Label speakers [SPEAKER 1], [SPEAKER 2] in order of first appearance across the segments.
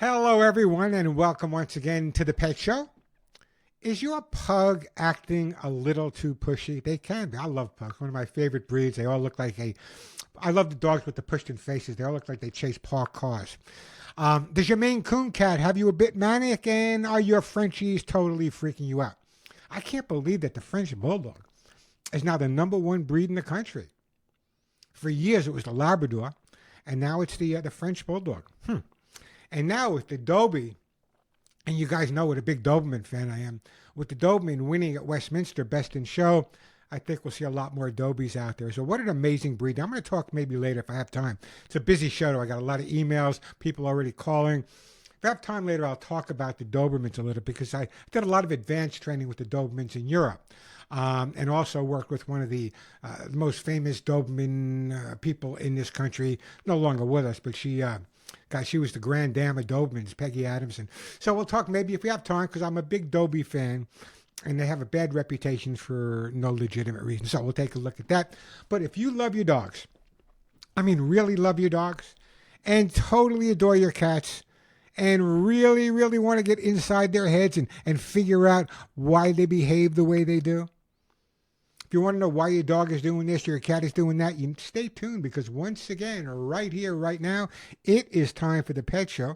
[SPEAKER 1] Hello, everyone, and welcome once again to the Pet Show. Is your pug acting a little too pushy? They can be. I love pugs. One of my favorite breeds. They all look like I love the dogs with the pushed-in faces. They all look like they chase parked cars. Does your Maine Coon cat have you a bit manic, and are your Frenchies totally freaking you out? I can't believe that the French Bulldog is now the #1 breed in the country. For years, it was the Labrador, and now it's the French Bulldog. And now with the Dobie, and you guys know what a big Doberman fan I am, with the Doberman winning at Westminster Best in Show, I think we'll see a lot more Dobies out there. So what an amazing breed. I'm going to talk maybe later if I have time. It's a busy show. I got a lot of emails, people already calling. If I have time later, I'll talk about the Dobermans a little because I did a lot of advanced training with the Dobermans in Europe. And also worked with one of the most famous Doberman people in this country, no longer with us, but she was the grand dame of Dobermans, Peggy Adamson. So we'll talk maybe if we have time, because I'm a big Dobie fan, and they have a bad reputation for no legitimate reason. So we'll take a look at that. But if you love your dogs, I mean really love your dogs, and totally adore your cats, and really, really want to get inside their heads and figure out why they behave the way they do, if you want to know why your dog is doing this, your cat is doing that, you stay tuned, because once again, right here, right now, it is time for the Pet Show,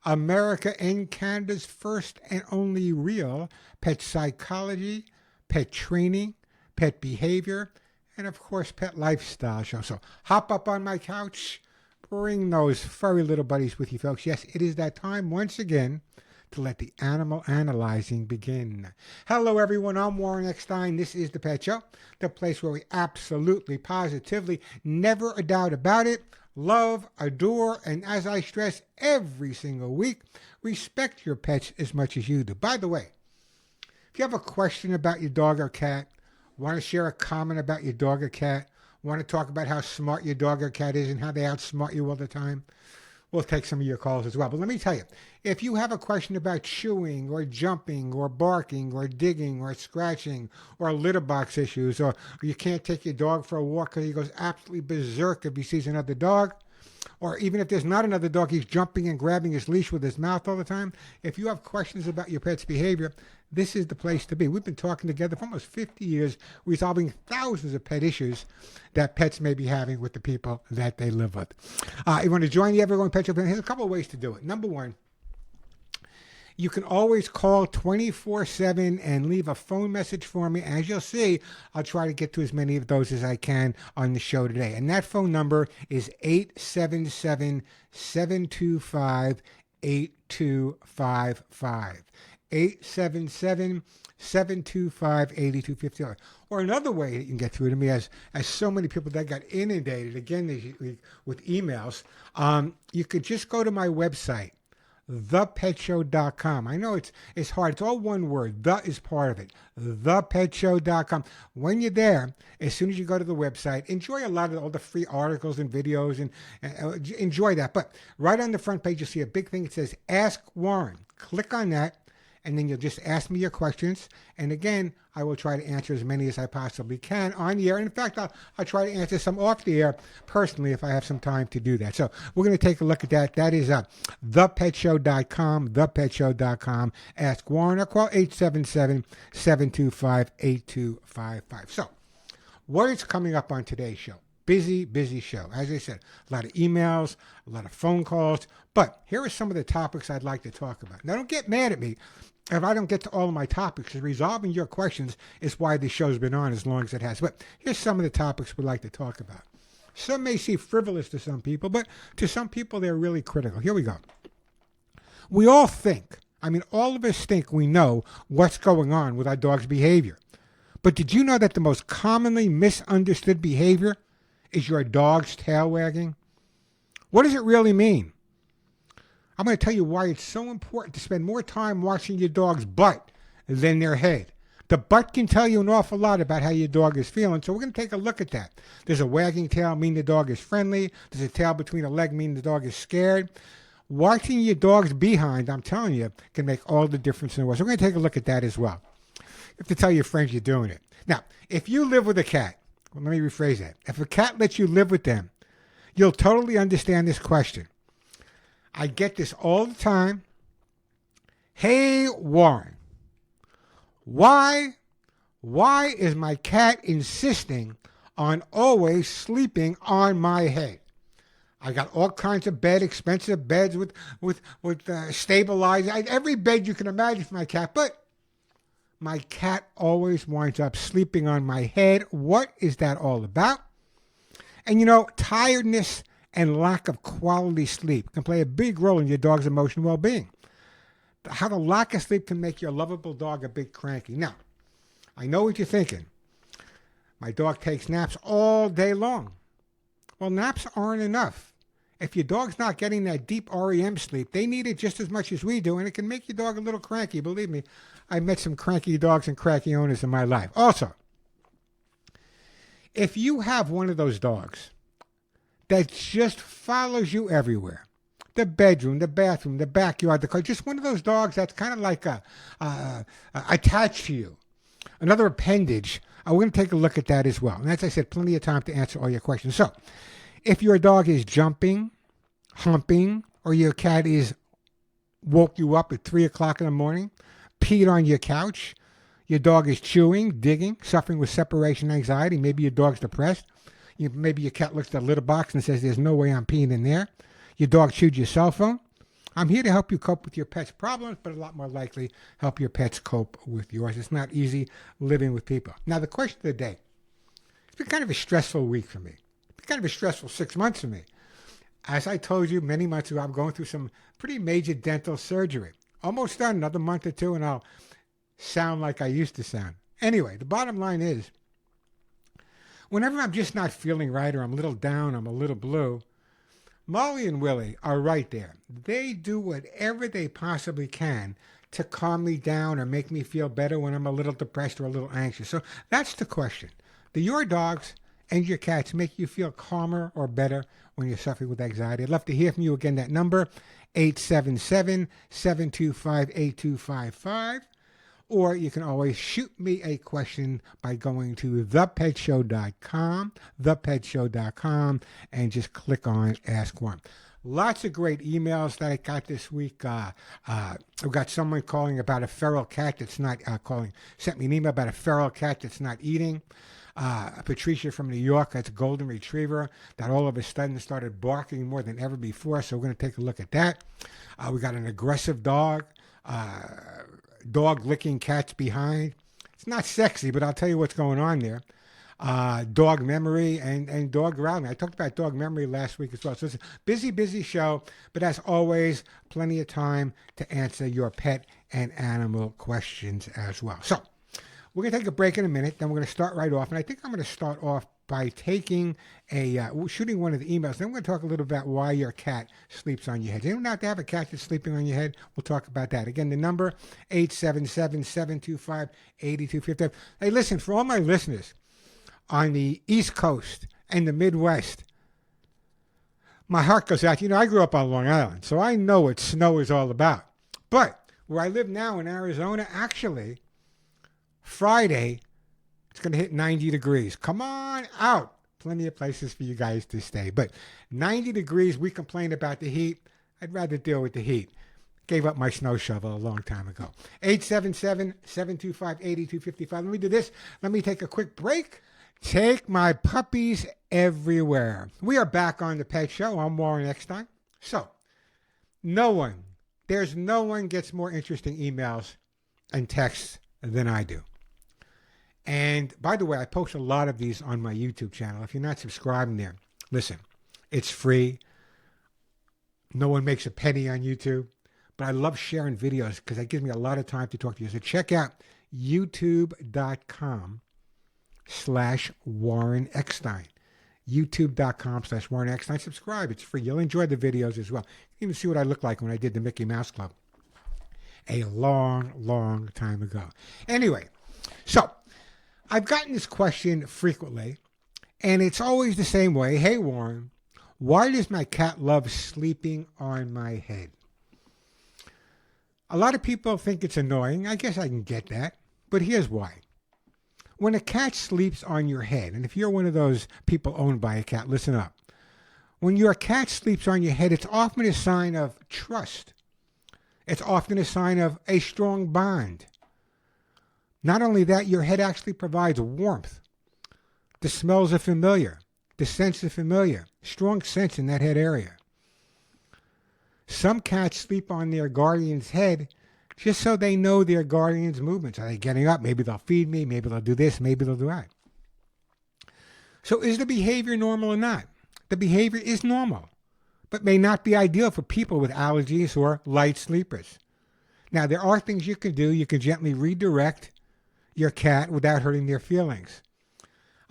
[SPEAKER 1] America and Canada's first and only real pet psychology, pet training, pet behavior, and of course, pet lifestyle show. So hop up on my couch, bring those furry little buddies with you, folks. Yes, it is that time once again to let the animal analyzing begin. Hello, everyone. I'm Warren Eckstein. This is the Pet Show, the place where we absolutely, positively, never a doubt about it, love, adore, and as I stress every single week, respect your pets as much as you do. By the way, if you have a question about your dog or cat, want to share a comment about your dog or cat, want to talk about how smart your dog or cat is and how they outsmart you all the time, we'll take some of your calls as well. But let me tell you, if you have a question about chewing or jumping or barking or digging or scratching or litter box issues, or you can't take your dog for a walk because he goes absolutely berserk if he sees another dog, or even if there's not another dog, he's jumping and grabbing his leash with his mouth all the time. If you have questions about your pet's behavior, this is the place to be. We've been talking together for almost 50 years, resolving thousands of pet issues that pets may be having with the people that they live with. You want to join the Evergrowing Pet Show? Here's a couple of ways to do it. Number one, you can always call 24/7 and leave a phone message for me. As you'll see, I'll try to get to as many of those as I can on the show today. And that phone number is 877-725-8255. 877-725-8255. Or another way that you can get through to me, as so many people that got inundated, again, this week with emails, you could just go to my website, thepetshow.com. I know it's hard. It's all one word. The is part of it. Thepetshow.com. When you're there, as soon as you go to the website, enjoy a lot of all the free articles and videos and enjoy that. But right on the front page, you'll see a big thing. It says Ask Warren. Click on that, and then you'll just ask me your questions. And again, I will try to answer as many as I possibly can on the air. And in fact, I'll try to answer some off the air personally if I have some time to do that. So we're going to take a look at that. That is thepetshow.com, thepetshow.com. Ask Warren or call 877-725-8255. So what is coming up on today's show? Busy, busy show. As I said, a lot of emails, a lot of phone calls. But here are some of the topics I'd like to talk about. Now, don't get mad at me if I don't get to all of my topics. Resolving your questions is why this show's been on as long as it has. But here's some of the topics we'd like to talk about. Some may seem frivolous to some people, but to some people, they're really critical. Here we go. We all think, all of us think we know what's going on with our dog's behavior. But did you know that the most commonly misunderstood behavior is your dog's tail wagging? What does it really mean? I'm going to tell you why it's so important to spend more time watching your dog's butt than their head. The butt can tell you an awful lot about how your dog is feeling, so we're going to take a look at that. Does a wagging tail mean the dog is friendly? Does a tail between a leg mean the dog is scared? Watching your dog's behind, I'm telling you, can make all the difference in the world. So we're going to take a look at that as well. You have to tell your friends you're doing it. Now, if you live with a cat, well, let me rephrase that. If a cat lets you live with them, you'll totally understand this question. I get this all the time. Hey, Warren, why is my cat insisting on always sleeping on my head? I got all kinds of expensive beds with stabilizers, every bed you can imagine for my cat, but my cat always winds up sleeping on my head. What is that all about? And you know, tiredness and lack of quality sleep can play a big role in your dog's emotional well-being. How the lack of sleep can make your lovable dog a bit cranky. Now, I know what you're thinking. My dog takes naps all day long. Well, naps aren't enough. If your dog's not getting that deep REM sleep, they need it just as much as we do, and it can make your dog a little cranky. Believe me, I met some cranky dogs and cranky owners in my life. Also, if you have one of those dogs that just follows you everywhere, the bedroom, the bathroom, the backyard, the car, just one of those dogs that's kind of like attached to you, another appendage, we're going to take a look at that as well. And as I said, plenty of time to answer all your questions. So, if your dog is jumping, humping, or your cat is woke you up at 3 o'clock in the morning, peed on your couch, your dog is chewing, digging, suffering with separation anxiety, maybe your dog's depressed, maybe your cat looks at the litter box and says, there's no way I'm peeing in there, your dog chewed your cell phone, I'm here to help you cope with your pet's problems, but a lot more likely help your pets cope with yours. It's not easy living with people. Now, the question of the day. It's been kind of a stressful week for me. It's been kind of a stressful 6 months for me. As I told you many months ago, I'm going through some pretty major dental surgery. Almost done, another month or two, and I'll sound like I used to sound. Anyway, the bottom line is, whenever I'm just not feeling right or I'm a little down, I'm a little blue, Molly and Willie are right there. They do whatever they possibly can to calm me down or make me feel better when I'm a little depressed or a little anxious. So that's the question. Do your dogs and your cats make you feel calmer or better when you're suffering with anxiety? I'd love to hear from you. Again, that number, 877-725-8255. Or you can always shoot me a question by going to thepetshow.com, and just click on Ask One. Lots of great emails that I got this week. I've got someone calling about a feral cat that's not sent me an email about a feral cat that's not eating. Patricia from New York, that's a golden retriever that all of a sudden started barking more than ever before. So we're going to take a look at that. We got an aggressive dog. Dog licking cats behind. It's not sexy, but I'll tell you what's going on there. Dog memory and dog growling. I talked about dog memory last week as well. So it's a busy show, but as always, plenty of time to answer your pet and animal questions as well. So we're going to take a break in a minute, then we're going to start right off. And I think I'm going to start off by taking shooting one of the emails. Then we're going to talk a little about why your cat sleeps on your head. Anyone out there have a cat that's sleeping on your head? We'll talk about that. Again, the number, 877-725-8255. Hey, listen, for all my listeners on the East Coast and the Midwest, my heart goes out. You know, I grew up on Long Island, so I know what snow is all about. But where I live now in Arizona, actually, Friday, it's going to hit 90 degrees. Come on out. Plenty of places for you guys to stay. But 90 degrees, we complain about the heat. I'd rather deal with the heat. Gave up my snow shovel a long time ago. 877-725-8255. Let me do this. Let me take a quick break. Take my puppies everywhere. We are back on the Pet Show. I'm Warren Eckstein. So, there's no one gets more interesting emails and texts than I do. And by the way, I post a lot of these on my YouTube channel. If you're not subscribing there, listen, it's free. No one makes a penny on YouTube, but I love sharing videos because that gives me a lot of time to talk to you. So check out youtube.com/Warren Eckstein. youtube.com/Warren Eckstein. Subscribe. It's free. You'll enjoy the videos as well. You can even see what I look like when I did the Mickey Mouse Club a long time ago. Anyway, so I've gotten this question frequently, and it's always the same way. Hey, Warren, why does my cat love sleeping on my head? A lot of people think it's annoying. I guess I can get that, but here's why. When a cat sleeps on your head, and if you're one of those people owned by a cat, listen up. When your cat sleeps on your head, it's often a sign of trust. It's often a sign of a strong bond. Not only that, your head actually provides warmth. The smells are familiar. The scents are familiar. Strong sense in that head area. Some cats sleep on their guardian's head just so they know their guardian's movements. Are they getting up? Maybe they'll feed me. Maybe they'll do this. Maybe they'll do that. So is the behavior normal or not? The behavior is normal, but may not be ideal for people with allergies or light sleepers. Now, there are things you can do. You can gently redirect your cat without hurting their feelings.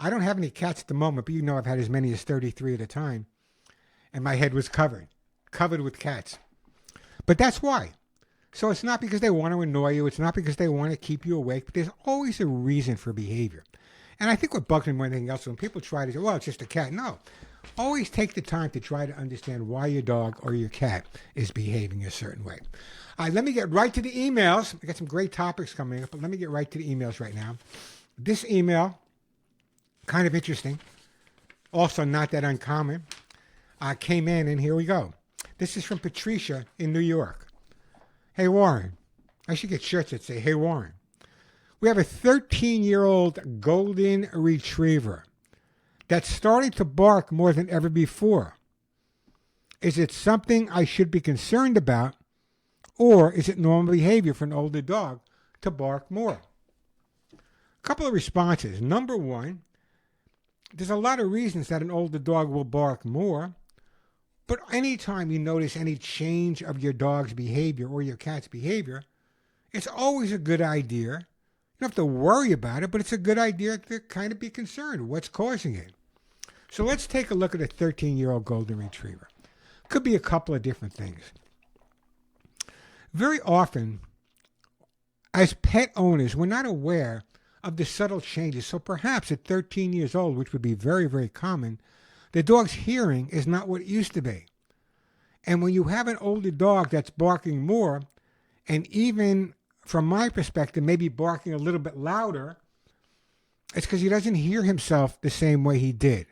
[SPEAKER 1] I don't have any cats at the moment, but you know I've had as many as 33 at a time, and my head was covered with cats. But that's why. So it's not because they want to annoy you. It's not because they want to keep you awake, but there's always a reason for behavior. And I think what bugs me more than anything else, when people try to say, well, it's just a cat. No. Always take the time to try to understand why your dog or your cat is behaving a certain way. All right, let me get right to the emails. I got some great topics coming up, but let me get right to the emails right now. This email, kind of interesting, also not that uncommon, came in, and here we go. This is from Patricia in New York. Hey, Warren. I should get shirts that say, hey, Warren. We have a 13-year-old golden retriever that's starting to bark more than ever before. Is it something I should be concerned about, or is it normal behavior for an older dog to bark more? A couple of responses. Number one, there's a lot of reasons that an older dog will bark more, but anytime you notice any change of your dog's behavior or your cat's behavior, it's always a good idea. You don't have to worry about it, but it's a good idea to kind of be concerned. What's causing it? So let's take a look at a 13-year-old golden retriever. Could be a couple of different things. Very often, as pet owners, we're not aware of the subtle changes. So perhaps at 13 years old, which would be very, very common, the dog's hearing is not what it used to be. And when you have an older dog that's barking more, and even from my perspective, maybe barking a little bit louder, it's because he doesn't hear himself the same way he did.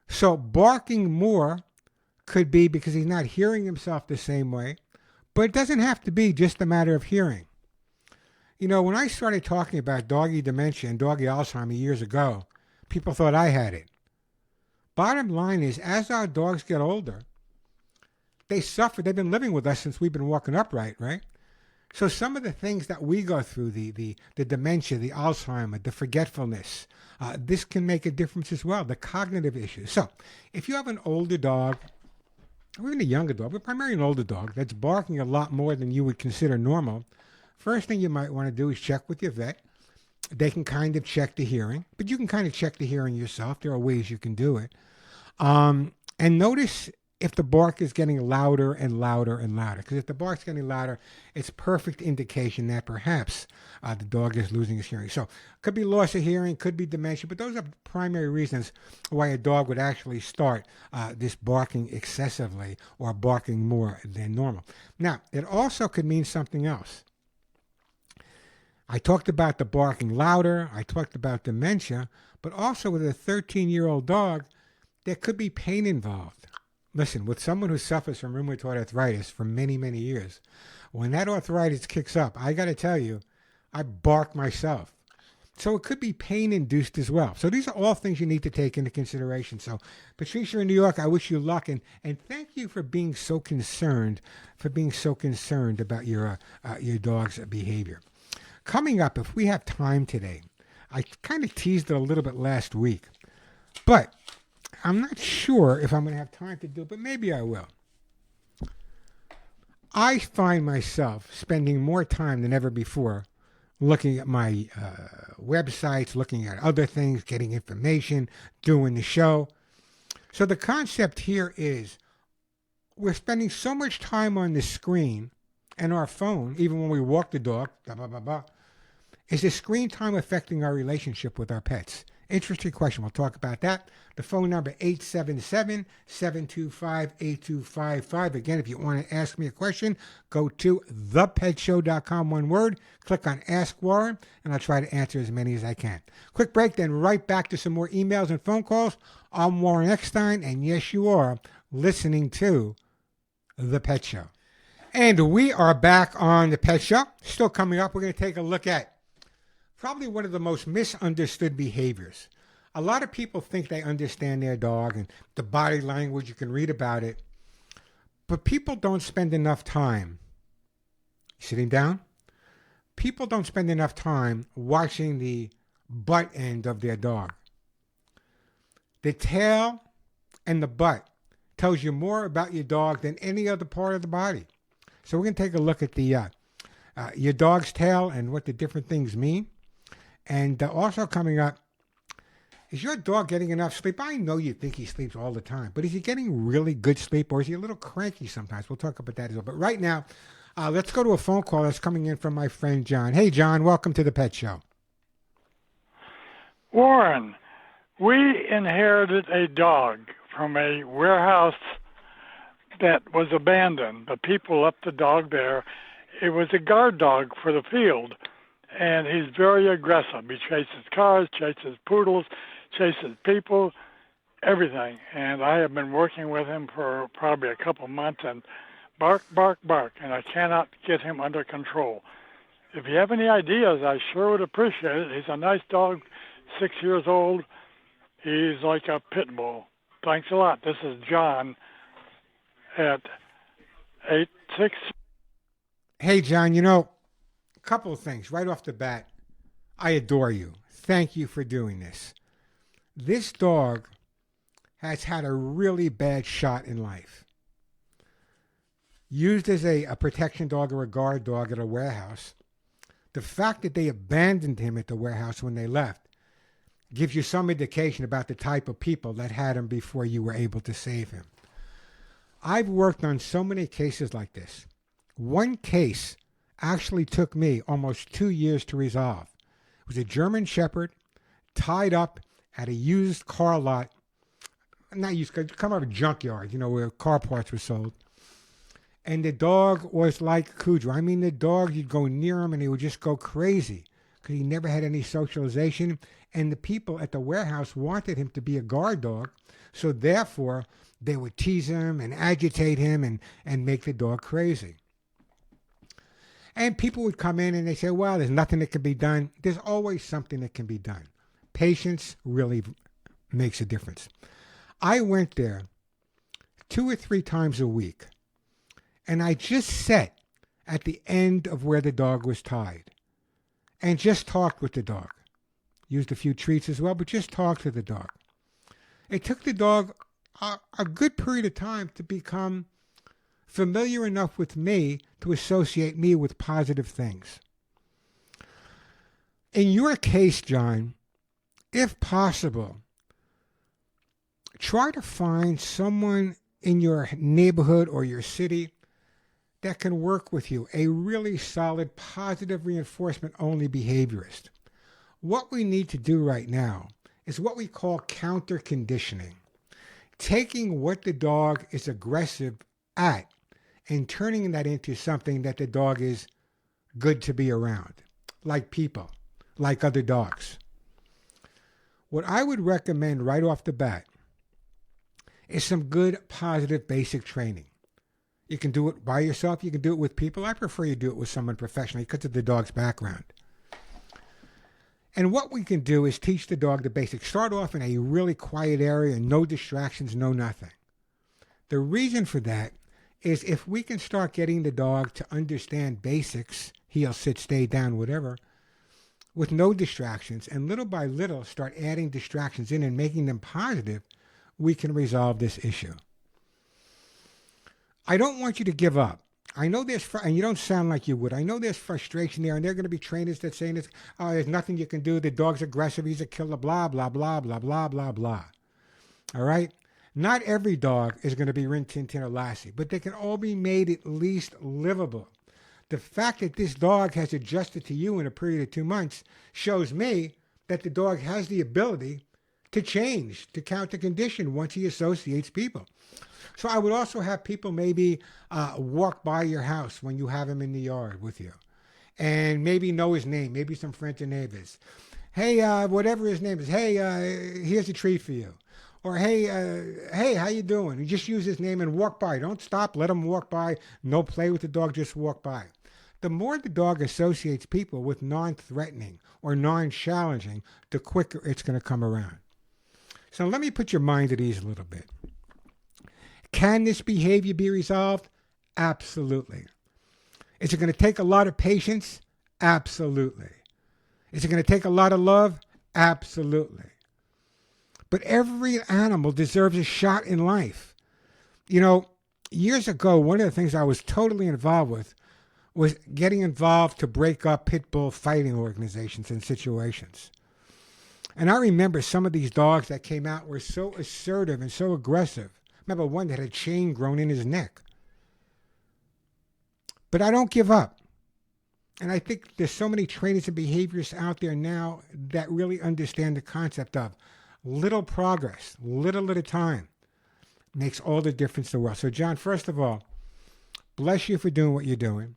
[SPEAKER 1] So barking more could be because he's not hearing himself the same way, but it doesn't have to be just a matter of hearing. You know, when I started talking about doggy dementia and doggy Alzheimer's years ago, people thought I had it. Bottom line is, as our dogs get older, they suffer. They've been living with us since we've been walking upright, right? So some of the things that we go through, the dementia, the Alzheimer, the forgetfulness, this can make a difference as well, the cognitive issues. So if you have an older dog, or even a younger dog, but primarily an older dog, that's barking a lot more than you would consider normal, first thing you might want to do is check with your vet. They can kind of check the hearing, but you can kind of check the hearing yourself. There are ways you can do it. And notice if the bark is getting louder and louder and louder. Because if the bark's getting louder, it's perfect indication that perhaps the dog is losing his hearing. So could be loss of hearing, could be dementia, but those are primary reasons why a dog would actually start this barking excessively or barking more than normal. Now, it also could mean something else. I talked about the barking louder, I talked about dementia, but also with a 13-year-old dog, there could be pain involved. Listen, with someone who suffers from rheumatoid arthritis for many, many years, when that arthritis kicks up, I got to tell you, I bark myself. So it could be pain-induced as well. So these are all things you need to take into consideration. So Patricia in New York, I wish you luck, and thank you for being so concerned, about your dog's behavior. Coming up, if we have time today, I kind of teased it a little bit last week, but I'm not sure if I'm going to have time to do it, but maybe I will. I find myself spending more time than ever before looking at my websites, looking at other things, getting information, doing the show. So the concept here is we're spending so much time on the screen and our phone, even when we walk the dog, Is the screen time affecting our relationship with our pets? Interesting question. We'll talk about that. The phone number 877-725-8255. Again, if you want to ask me a question, go to thepetshow.com, one word. Click on Ask Warren, and I'll try to answer as many as I can. Quick break, then right back to some more emails and phone calls. I'm Warren Eckstein, and yes, you are listening to The Pet Show. And we are back on The Pet Show. Still coming up, we're going to take a look at probably one of the most misunderstood behaviors. A lot of people think they understand their dog and the body language, you can read about it. But people don't spend enough time sitting down. People don't spend enough time watching the butt end of their dog. The tail and the butt tells you more about your dog than any other part of the body. So we're going to take a look at the your dog's tail and what the different things mean. And also coming up, is your dog getting enough sleep? I know you think he sleeps all the time, but is he getting really good sleep, or is he a little cranky sometimes? We'll talk about that as well. But right now, let's go to a phone call that's coming in from my friend John. Hey, John, welcome to the Pet Show.
[SPEAKER 2] Warren, we inherited a dog from a warehouse that was abandoned. The people left the dog there. It was a guard dog for the field. And he's very aggressive. He chases cars, chases poodles, chases people, everything. And I have been working with him for probably a couple months, and bark, bark, bark, and I cannot get him under control. If you have any ideas, I sure would appreciate it. He's a nice dog, 6 years old. He's like a pit bull. Thanks a lot. This is John at 86.
[SPEAKER 1] Hey, John, you know, couple of things right off the bat. I adore you. Thank you for doing this. This dog has had a really bad shot in life. Used as a protection dog or a guard dog at a warehouse. The fact that they abandoned him at the warehouse when they left gives you some indication about the type of people that had him before you were able to save him. I've worked on so many cases like this. One case actually took me almost 2 years to resolve. It was a German Shepherd tied up at a used car lot, not used, come out of a junkyard, you know, where car parts were sold. And the dog was like Cujo. I mean, the dog, you'd go near him and he would just go crazy because he never had any socialization. And the people at the warehouse wanted him to be a guard dog. So therefore, they would tease him and agitate him and make the dog crazy. And people would come in and they say, well, there's nothing that can be done. There's always something that can be done. Patience really makes a difference. I went there 2 or 3 times a week, and I just sat at the end of where the dog was tied and just talked with the dog. Used a few treats as well, but just talked to the dog. It took the dog a good period of time to become familiar enough with me to associate me with positive things. In your case, John, if possible, try to find someone in your neighborhood or your city that can work with you, a really solid, positive reinforcement-only behaviorist. What we need to do right now is what we call counter conditioning, taking what the dog is aggressive at and turning that into something that the dog is good to be around, like people, like other dogs. What I would recommend right off the bat is some good, positive, basic training. You can do it by yourself. You can do it with people. I prefer you do it with someone professionally because of the dog's background. And what we can do is teach the dog the basics. Start off in a really quiet area, no distractions, no nothing. The reason for that is if we can start getting the dog to understand basics, heel, sit, stay, down, whatever, with no distractions, and little by little start adding distractions in and making them positive, we can resolve this issue. I don't want you to give up. I know there's, and you don't sound like you would. I know there's frustration there, and there are going to be trainers that say this, oh, there's nothing you can do. The dog's aggressive. He's a killer, blah, blah, blah, blah, blah, blah, blah. All right? Not every dog is going to be Rin Tin Tin or Lassie, but they can all be made at least livable. The fact that this dog has adjusted to you in a period of 2 months shows me that the dog has the ability to change, to counter condition once he associates people. So I would also have people maybe walk by your house when you have him in the yard with you, and maybe know his name, maybe some friends and neighbors. Hey, whatever his name is, hey, here's a treat for you. Or, hey, how you doing? You just use his name and walk by. Don't stop, let him walk by. No play with the dog, just walk by. The more the dog associates people with non-threatening or non-challenging, the quicker it's going to come around. So let me put your mind at ease a little bit. Can this behavior be resolved? Absolutely. Is it going to take a lot of patience? Absolutely. Is it going to take a lot of love? Absolutely. But every animal deserves a shot in life. You know, years ago, one of the things I was totally involved with was getting involved to break up pit bull fighting organizations and situations. And I remember some of these dogs that came out were so assertive and so aggressive. I remember one that had a chain grown in his neck. But I don't give up. And I think there's so many trainers and behaviorists out there now that really understand the concept of little progress, little at a time, makes all the difference in the world. So, John, first of all, bless you for doing what you're doing.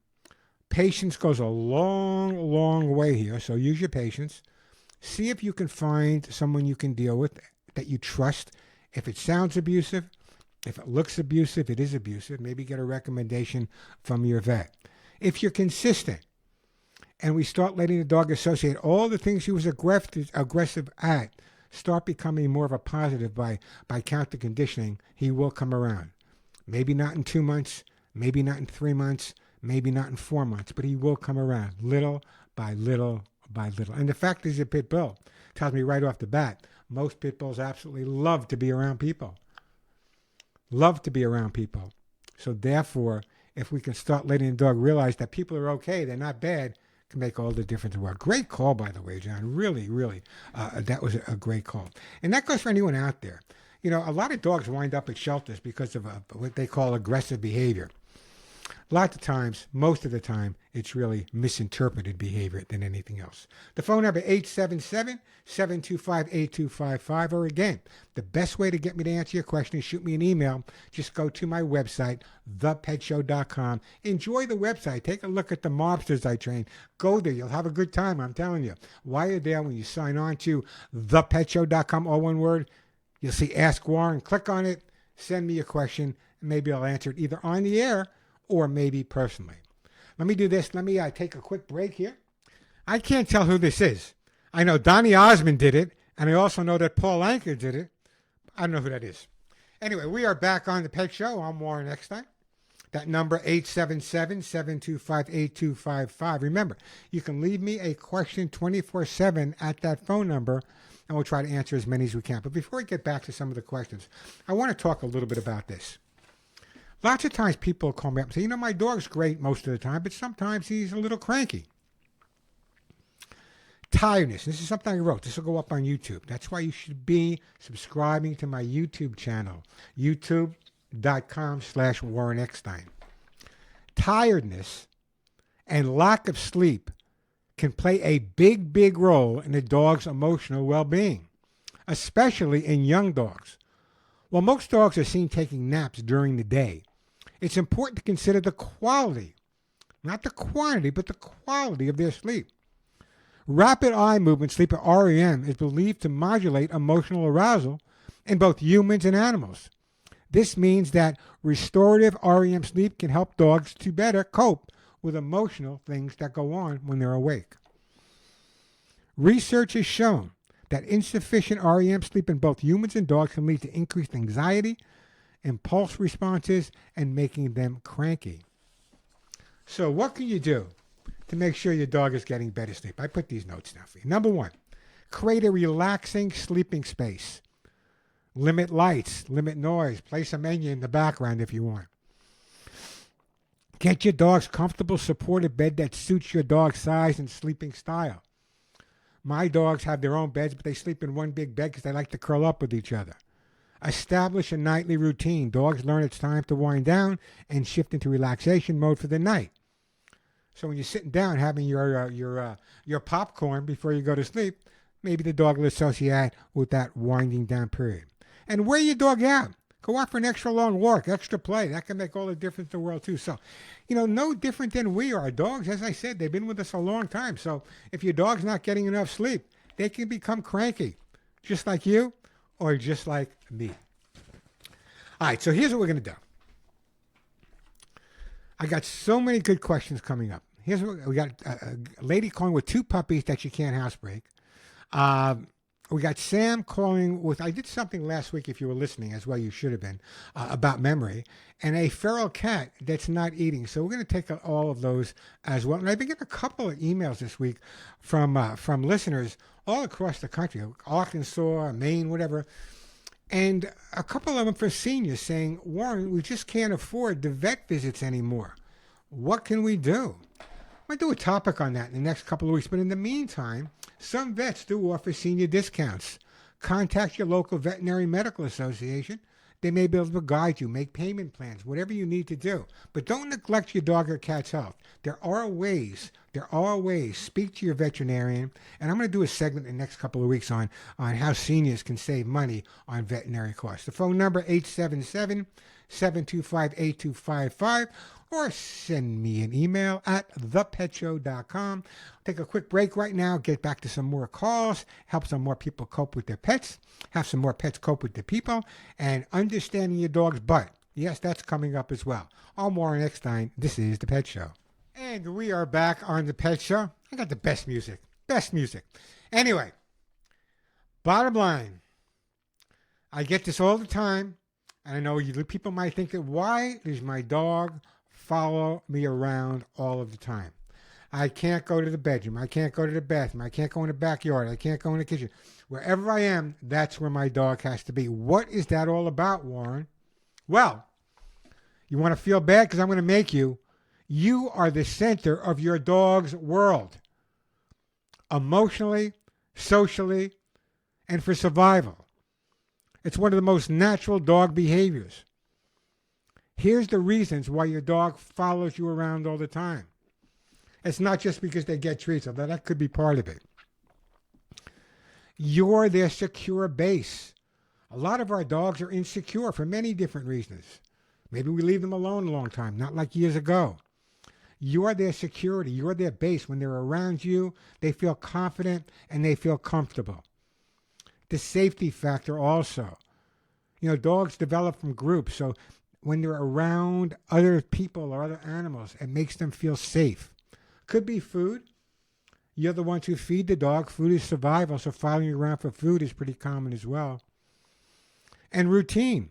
[SPEAKER 1] Patience goes a long, long way here, so use your patience. See if you can find someone you can deal with that you trust. If it sounds abusive, if it looks abusive, it is abusive. Maybe get a recommendation from your vet. If you're consistent and we start letting the dog associate all the things he was aggressive at, start becoming more of a positive by counter conditioning, he will come around. Maybe not in 2 months, maybe not in 3 months, maybe not in 4 months, but he will come around little by little by little. And the fact is, a pit bull tells me right off the bat, most pit bulls absolutely love to be around people. Love to be around people. So therefore, if we can start letting the dog realize that people are okay, they're not bad, can make all the difference in the world. Great call, by the way, John. Really, really, that was a great call. And that goes for anyone out there. You know, a lot of dogs wind up at shelters because of what they call aggressive behavior. Lots of times, most of the time, it's really misinterpreted behavior than anything else. The phone number, 877-725-8255. Or again, the best way to get me to answer your question is shoot me an email. Just go to my website, thepetshow.com. Enjoy the website. Take a look at the mobsters I train. Go there. You'll have a good time, I'm telling you. While you're there, when you sign on to thepetshow.com, all one word, you'll see Ask Warren. Click on it. Send me a question. And maybe I'll answer it either on the air or maybe personally. Let me do this. Let me take a quick break here. I can't tell who this is. I know Donny Osmond did it, and I also know that Paul Anker did it. I don't know who that is. Anyway, we are back on the Pet Show. I'm Warren Eckstein. That number, 877-725-8255. Remember, you can leave me a question 24/7 at that phone number, and we'll try to answer as many as we can. But before we get back to some of the questions, I want to talk a little bit about this. Lots of times people call me up and say, you know, my dog's great most of the time, but sometimes he's a little cranky. Tiredness. This is something I wrote. This will go up on YouTube. That's why you should be subscribing to my YouTube channel, youtube.com/Warren Eckstein. Tiredness and lack of sleep can play a big, big role in a dog's emotional well-being, especially in young dogs. While most dogs are seen taking naps during the day, it's important to consider the quality, not the quantity, but the quality of their sleep. Rapid eye movement sleep, or REM, is believed to modulate emotional arousal in both humans and animals. This means that restorative REM sleep can help dogs to better cope with emotional things that go on when they're awake. Research has shown that insufficient REM sleep in both humans and dogs can lead to increased anxiety, impulse responses, and making them cranky. So what can you do to make sure your dog is getting better sleep? I put these notes down for you. Number one, create a relaxing sleeping space. Limit lights, limit noise, place a menu in the background if you want. Get your dog's comfortable, supported bed that suits your dog's size and sleeping style. My dogs have their own beds, but they sleep in one big bed because they like to curl up with each other. Establish a nightly routine. Dogs learn it's time to wind down and shift into relaxation mode for the night. So when you're sitting down having your popcorn before you go to sleep, maybe the dog will associate with that winding down period. And wear your dog out. Go out for an extra long walk, extra play. That can make all the difference in the world too. So, no different than we are. Dogs, as I said, they've been with us a long time. So if your dog's not getting enough sleep, they can become cranky, just like you or just like me. All right, so here's what we're going to do. I got so many good questions coming up. Here's what we got: a lady calling with 2 puppies that she can't housebreak. We got Sam calling with, I did something last week, if you were listening, as well you should have been, about memory, and a feral cat that's not eating. So we're going to take all of those as well. And I've been getting a couple of emails this week from listeners all across the country, Arkansas, Maine, whatever, and a couple of them for seniors saying, Warren, we just can't afford the vet visits anymore. What can we do? I'm going to do a topic on that in the next couple of weeks. But in the meantime, some vets do offer senior discounts. Contact your local veterinary medical association. They may be able to guide you, make payment plans, whatever you need to do. But don't neglect your dog or cat's health. There are ways. Speak to your veterinarian. And I'm going to do a segment in the next couple of weeks on how seniors can save money on veterinary costs. The phone number, 877-725-8255. Or send me an email at thepetshow.com. Take a quick break right now, get back to some more calls, help some more people cope with their pets, have some more pets cope with their people, and understanding your dog's butt. Yes, that's coming up as well. I'm Warren Eckstein. This is The Pet Show. And we are back on The Pet Show. I got the best music. Anyway, bottom line, I get this all the time, and I know people might think that why does my dog follow me around all of the time? I can't go to the bedroom. I can't go to the bathroom. I can't go in the backyard. I can't go in the kitchen. Wherever I am, that's where my dog has to be. What is that all about, Warren? Well, you want to feel bad because I'm going to make you. You are the center of your dog's world. Emotionally, socially, and for survival. It's one of the most natural dog behaviors. Here's the reasons why your dog follows you around all the time. It's not just because they get treats, although that could be part of it. You're their secure base. A lot of our dogs are insecure for many different reasons. Maybe we leave them alone a long time, not like years ago. You're their security. You're their base. When they're around you, they feel confident and they feel comfortable. The safety factor also. Dogs develop from groups, so when they're around other people or other animals, it makes them feel safe. Could be food. You're the ones who feed the dog. Food is survival, so following you around for food is pretty common as well. And routine.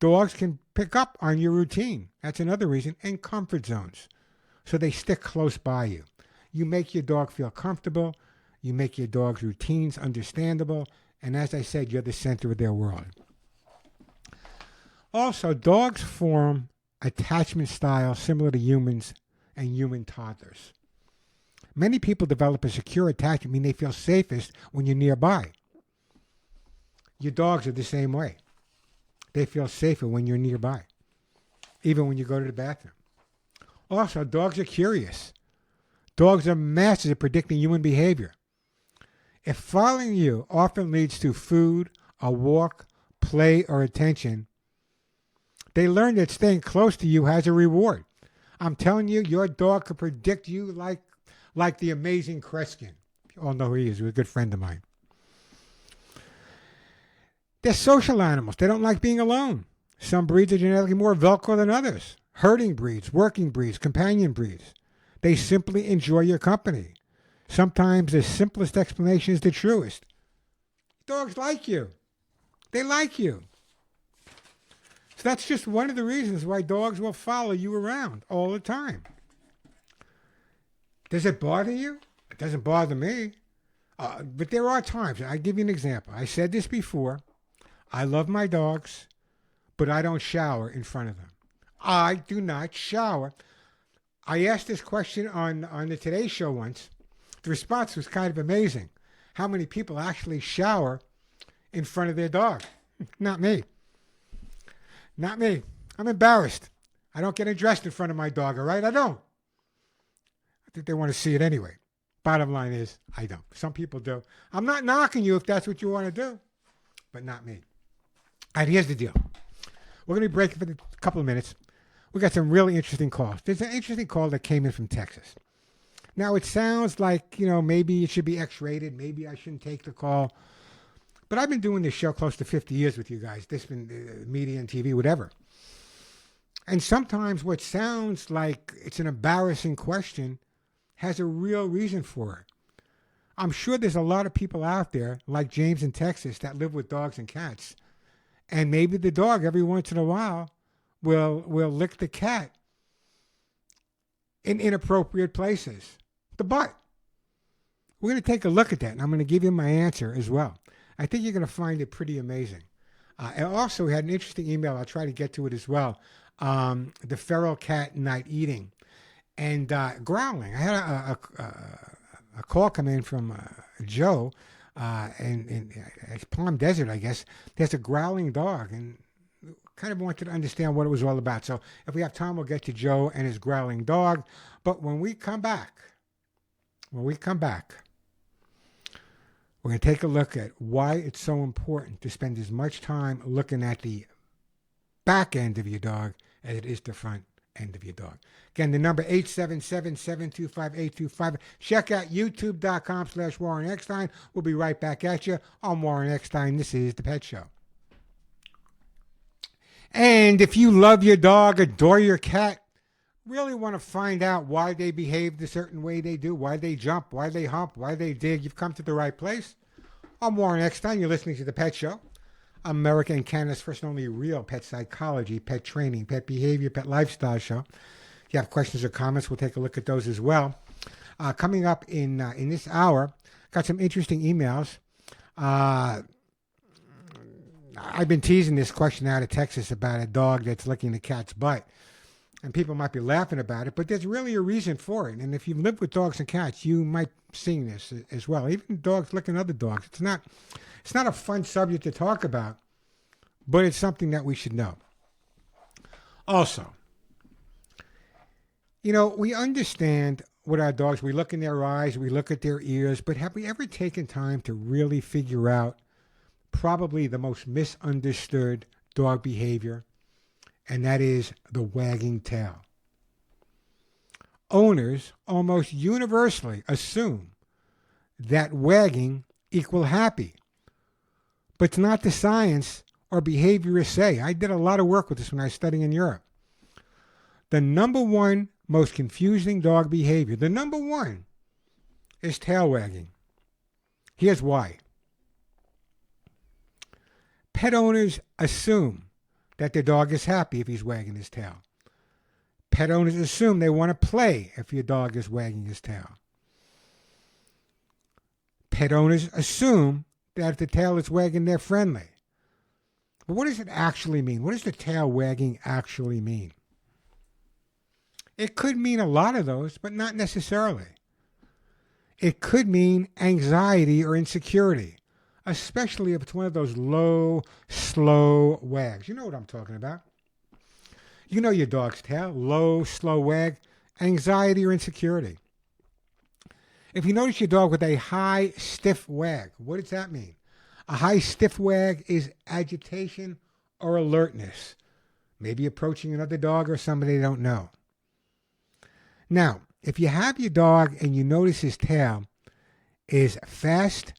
[SPEAKER 1] Dogs can pick up on your routine. That's another reason. And comfort zones. So they stick close by you. You make your dog feel comfortable. You make your dog's routines understandable. And as I said, you're the center of their world. Also, dogs form attachment styles similar to humans and human toddlers. Many people develop a secure attachment, meaning they feel safest when you're nearby. Your dogs are the same way. They feel safer when you're nearby, even when you go to the bathroom. Also, dogs are curious. Dogs are masters at predicting human behavior. If following you often leads to food, a walk, play, or attention, they learn that staying close to you has a reward. I'm telling you, your dog could predict you like the amazing Kreskin. You all know who he is. He's a good friend of mine. They're social animals. They don't like being alone. Some breeds are genetically more Velcro than others. Herding breeds, working breeds, companion breeds. They simply enjoy your company. Sometimes the simplest explanation is the truest. Dogs like you. They like you. So that's just one of the reasons why dogs will follow you around all the time. Does it bother you? It doesn't bother me. But there are times. I'll give you an example. I said this before. I love my dogs, but I don't shower in front of them. I do not shower. I asked this question on the Today Show once. The response was kind of amazing. How many people actually shower in front of their dog? Not me. Not me. I'm embarrassed. I don't get undressed in front of my dog, all right? I don't. I think they want to see it anyway. Bottom line is, I don't. Some people do. I'm not knocking you if that's what you want to do, but not me. All right, here's the deal. We're going to be breaking for a couple of minutes. We got some really interesting calls. There's an interesting call that came in from Texas. Now, it sounds like, maybe it should be X-rated. Maybe I shouldn't take the call. But I've been doing this show close to 50 years with you guys. This has been media and TV, whatever. And sometimes what sounds like it's an embarrassing question has a real reason for it. I'm sure there's a lot of people out there, like James in Texas, that live with dogs and cats. And maybe the dog, every once in a while, will lick the cat in inappropriate places. The butt. We're going to take a look at that, and I'm going to give you my answer as well. I think you're going to find it pretty amazing. And also, we had an interesting email. I'll try to get to it as well. The feral cat night eating and growling. I had a call come in from Joe in Palm Desert, I guess. There's a growling dog, and kind of wanted to understand what it was all about. So if we have time, we'll get to Joe and his growling dog. But when we come back, we're going to take a look at why it's so important to spend as much time looking at the back end of your dog as it is the front end of your dog. Again, the number 877-725-8255. Check out youtube.com/Warren Eckstein. We'll be right back at you. I'm Warren Eckstein. This is The Pet Show. And if you love your dog, adore your cat, really want to find out why they behave the certain way they do, why they jump, why they hump, why they dig, you've come to the right place. I'm Warren Eckstein. You're listening to The Pet Show, America and Canada's first and only real pet psychology, pet training, pet behavior, pet lifestyle show. If you have questions or comments, we'll take a look at those as well. Coming up in this hour, got some interesting emails. I've been teasing this question out of Texas about a dog that's licking the cat's butt. And people might be laughing about it, but there's really a reason for it. And if you live with dogs and cats, you might see this as well. Even dogs licking other dogs. It's not a fun subject to talk about, but it's something that we should know. Also, we understand with our dogs, we look in their eyes, we look at their ears, but have we ever taken time to really figure out probably the most misunderstood dog behavior, and that is the wagging tail? Owners almost universally assume that wagging equal happy, but it's not the science or behaviorists say. I did a lot of work with this when I was studying in Europe. The number one most confusing dog behavior, the number one, is tail wagging. Here's why. Pet owners assume that their dog is happy if he's wagging his tail. Pet owners assume they want to play if your dog is wagging his tail. Pet owners assume that if the tail is wagging, they're friendly. But what does it actually mean? What does the tail wagging actually mean? It could mean a lot of those, but not necessarily. It could mean anxiety or insecurity, especially if it's one of those low, slow wags. You know what I'm talking about. You know your dog's tail, low, slow wag, anxiety or insecurity. If you notice your dog with a high, stiff wag, what does that mean? A high, stiff wag is agitation or alertness, maybe approaching another dog or somebody they don't know. Now, if you have your dog and you notice his tail is fast,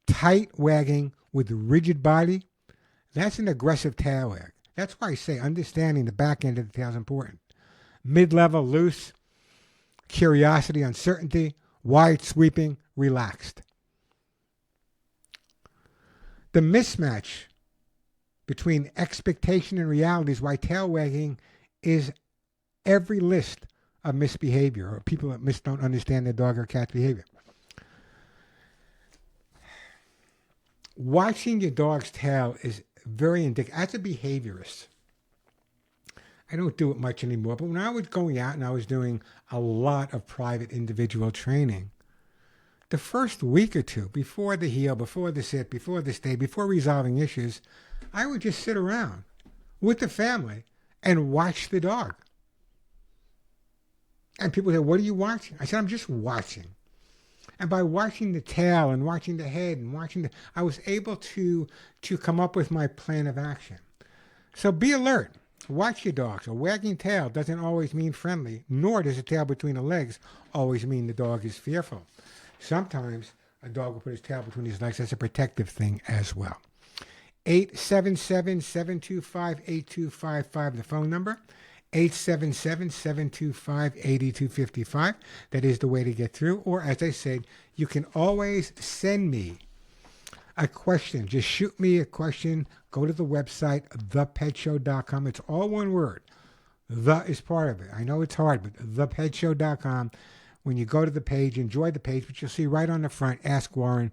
[SPEAKER 1] tight wagging with a rigid body, that's an aggressive tail wag. That's why I say understanding the back end of the tail is important. Mid-level, loose, curiosity, uncertainty, wide, sweeping, relaxed. The mismatch between expectation and reality is why tail wagging is every list of misbehavior, or people that don't understand their dog or cat's behavior. Watching your dog's tail is very indicative. As a behaviorist, I don't do it much anymore, but when I was going out and I was doing a lot of private individual training, the first week or two, before the heel, before the sit, before the stay, before resolving issues, I would just sit around with the family and watch the dog. And people say, what are you watching? I said, I'm just watching. And by watching the tail and watching the head and I was able to come up with my plan of action. So be alert. Watch your dogs. A wagging tail doesn't always mean friendly, nor does a tail between the legs always mean the dog is fearful. Sometimes a dog will put his tail between his legs. That's a protective thing as well. 877-725-8255, the phone number. 877-725-8255. That is the way to get through. Or, as I said, you can always send me a question. Just shoot me a question. Go to the website, thepetshow.com. It's all one word. The is part of it. I know it's hard, but thepetshow.com. When you go to the page, enjoy the page, but you'll see right on the front, Ask Warren.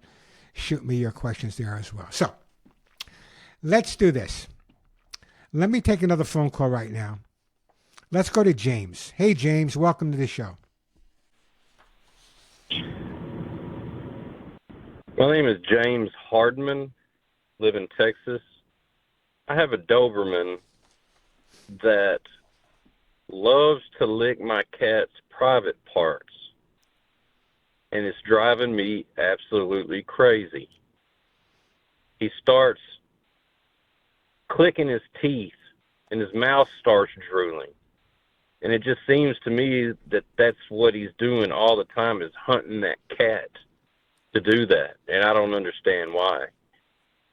[SPEAKER 1] Shoot me your questions there as well. So, let's do this. Let me take another phone call right now. Let's go to James. Hey, James, welcome to the show.
[SPEAKER 3] My name is James Hardman, live in Texas. I have a Doberman that loves to lick my cat's private parts, and it's driving me absolutely crazy. He starts clicking his teeth, and his mouth starts drooling. And it just seems to me that that's what he's doing all the time, is hunting that cat to do that. And I don't understand why.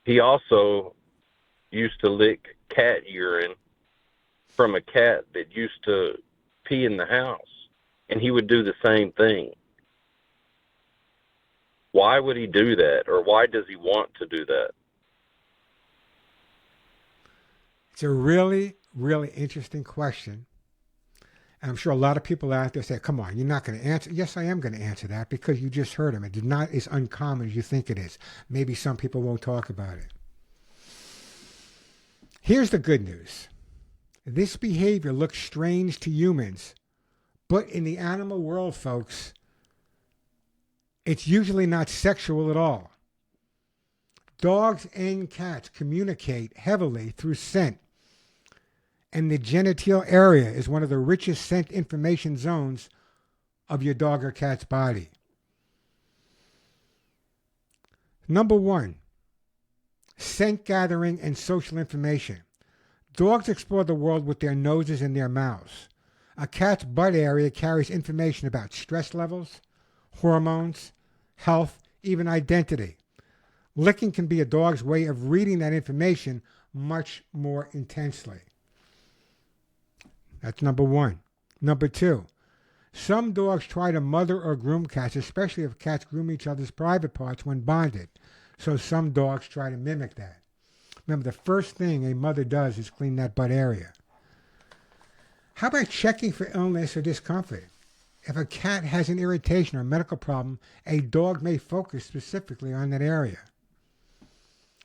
[SPEAKER 3] He also used to lick cat urine from a cat that used to pee in the house. And he would do the same thing. Why would he do that? Or why does he want to do that?
[SPEAKER 1] It's a really, really interesting question. And I'm sure a lot of people out there say, come on, you're not going to answer. Yes, I am going to answer that because you just heard him. It is not as uncommon as you think it is. Maybe some people won't talk about it. Here's the good news. This behavior looks strange to humans, but in the animal world, folks, it's usually not sexual at all. Dogs and cats communicate heavily through scent. And the genital area is one of the richest scent information zones of your dog or cat's body. Number one, scent gathering and social information. Dogs explore the world with their noses and their mouths. A cat's butt area carries information about stress levels, hormones, health, even identity. Licking can be a dog's way of reading that information much more intensely. That's number one. Number two, some dogs try to mother or groom cats, especially if cats groom each other's private parts when bonded. So some dogs try to mimic that. Remember, the first thing a mother does is clean that butt area. How about checking for illness or discomfort? If a cat has an irritation or medical problem, a dog may focus specifically on that area.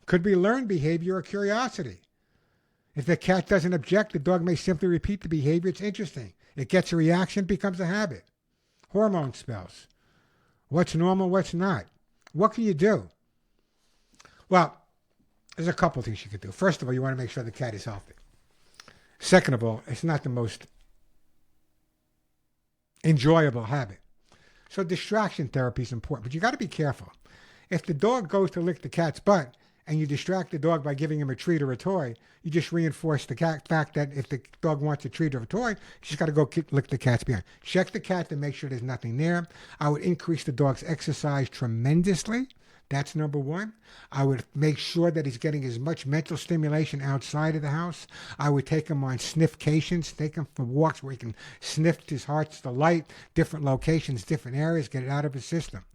[SPEAKER 1] Could be learned behavior or curiosity. If the cat doesn't object, the dog may simply repeat the behavior. It's interesting. It gets a reaction, becomes a habit. Hormone spells. What's normal, what's not? What can you do? Well, there's a couple things you can do. First of all, you want to make sure the cat is healthy. Second of all, it's not the most enjoyable habit. So distraction therapy is important, but you got to be careful. If the dog goes to lick the cat's butt, and you distract the dog by giving him a treat or a toy, you just reinforce the fact that if the dog wants a treat or a toy, you just got to go lick the cat's behind. Check the cat to make sure there's nothing there. I would increase the dog's exercise tremendously. That's number one. I would make sure that he's getting as much mental stimulation outside of the house. I would take him on sniffcations, take him for walks where he can sniff his heart's delight, different locations, different areas, get it out of his system.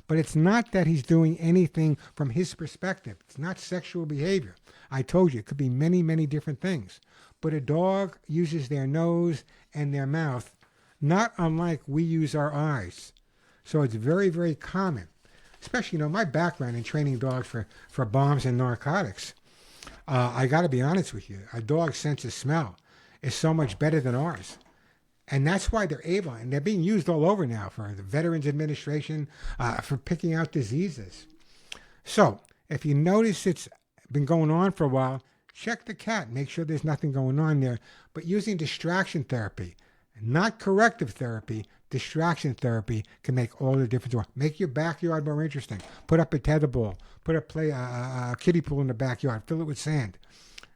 [SPEAKER 1] But it's not that he's doing anything from his perspective. It's not sexual behavior. I told you, it could be many, many different things. But a dog uses their nose and their mouth, not unlike we use our eyes. So it's very, very common. Especially, my background in training dogs for bombs and narcotics. I got to be honest with you. A dog's sense of smell is so much better than ours. And that's why they're able, and they're being used all over now for the Veterans Administration, for picking out diseases. So if you notice it's been going on for a while, check the cat, make sure there's nothing going on there. But using distraction therapy, not corrective therapy, distraction therapy can make all the difference. Make your backyard more interesting. Put up a tetherball. Put a kiddie pool in the backyard. Fill it with sand.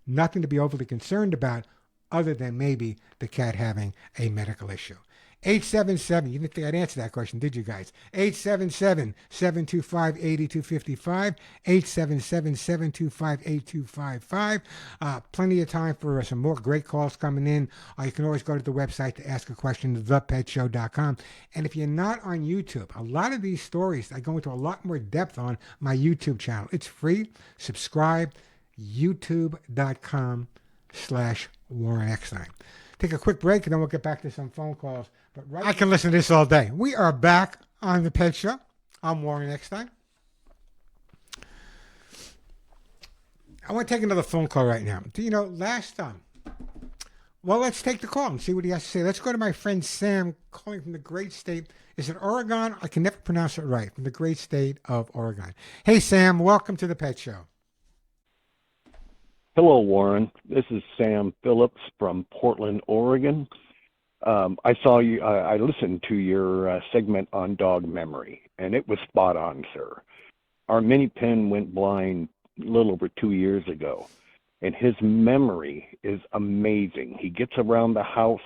[SPEAKER 1] Nothing to be overly concerned about other than maybe the cat having a medical issue. 877, you didn't think I'd answer that question, did you guys? 877-725-8255, 877-725-8255. Plenty of time for some more great calls coming in. You can always go to the website to ask a question, thepetshow.com. And if you're not on YouTube, a lot of these stories I go into a lot more depth on my YouTube channel. It's free. Subscribe, youtube.com/Warren Eckstein. Take a quick break and then we'll get back to some phone calls. But I can listen to this all day. We are back on the Pet Show. I'm Warren Eckstein. I want to take another phone call right now. Do you know, last time? Well, let's take the call and see what he has to say. Let's go to my friend Sam, calling from the great state. Is it Oregon? I can never pronounce it right. From the great state of Oregon. Hey, Sam, welcome to the Pet Show.
[SPEAKER 4] Hello, Warren. This is Sam Phillips from Portland, Oregon. I saw you. I listened to your segment on dog memory, and it was spot on, sir. Our mini pin went blind a little over 2 years ago, and his memory is amazing. He gets around the house,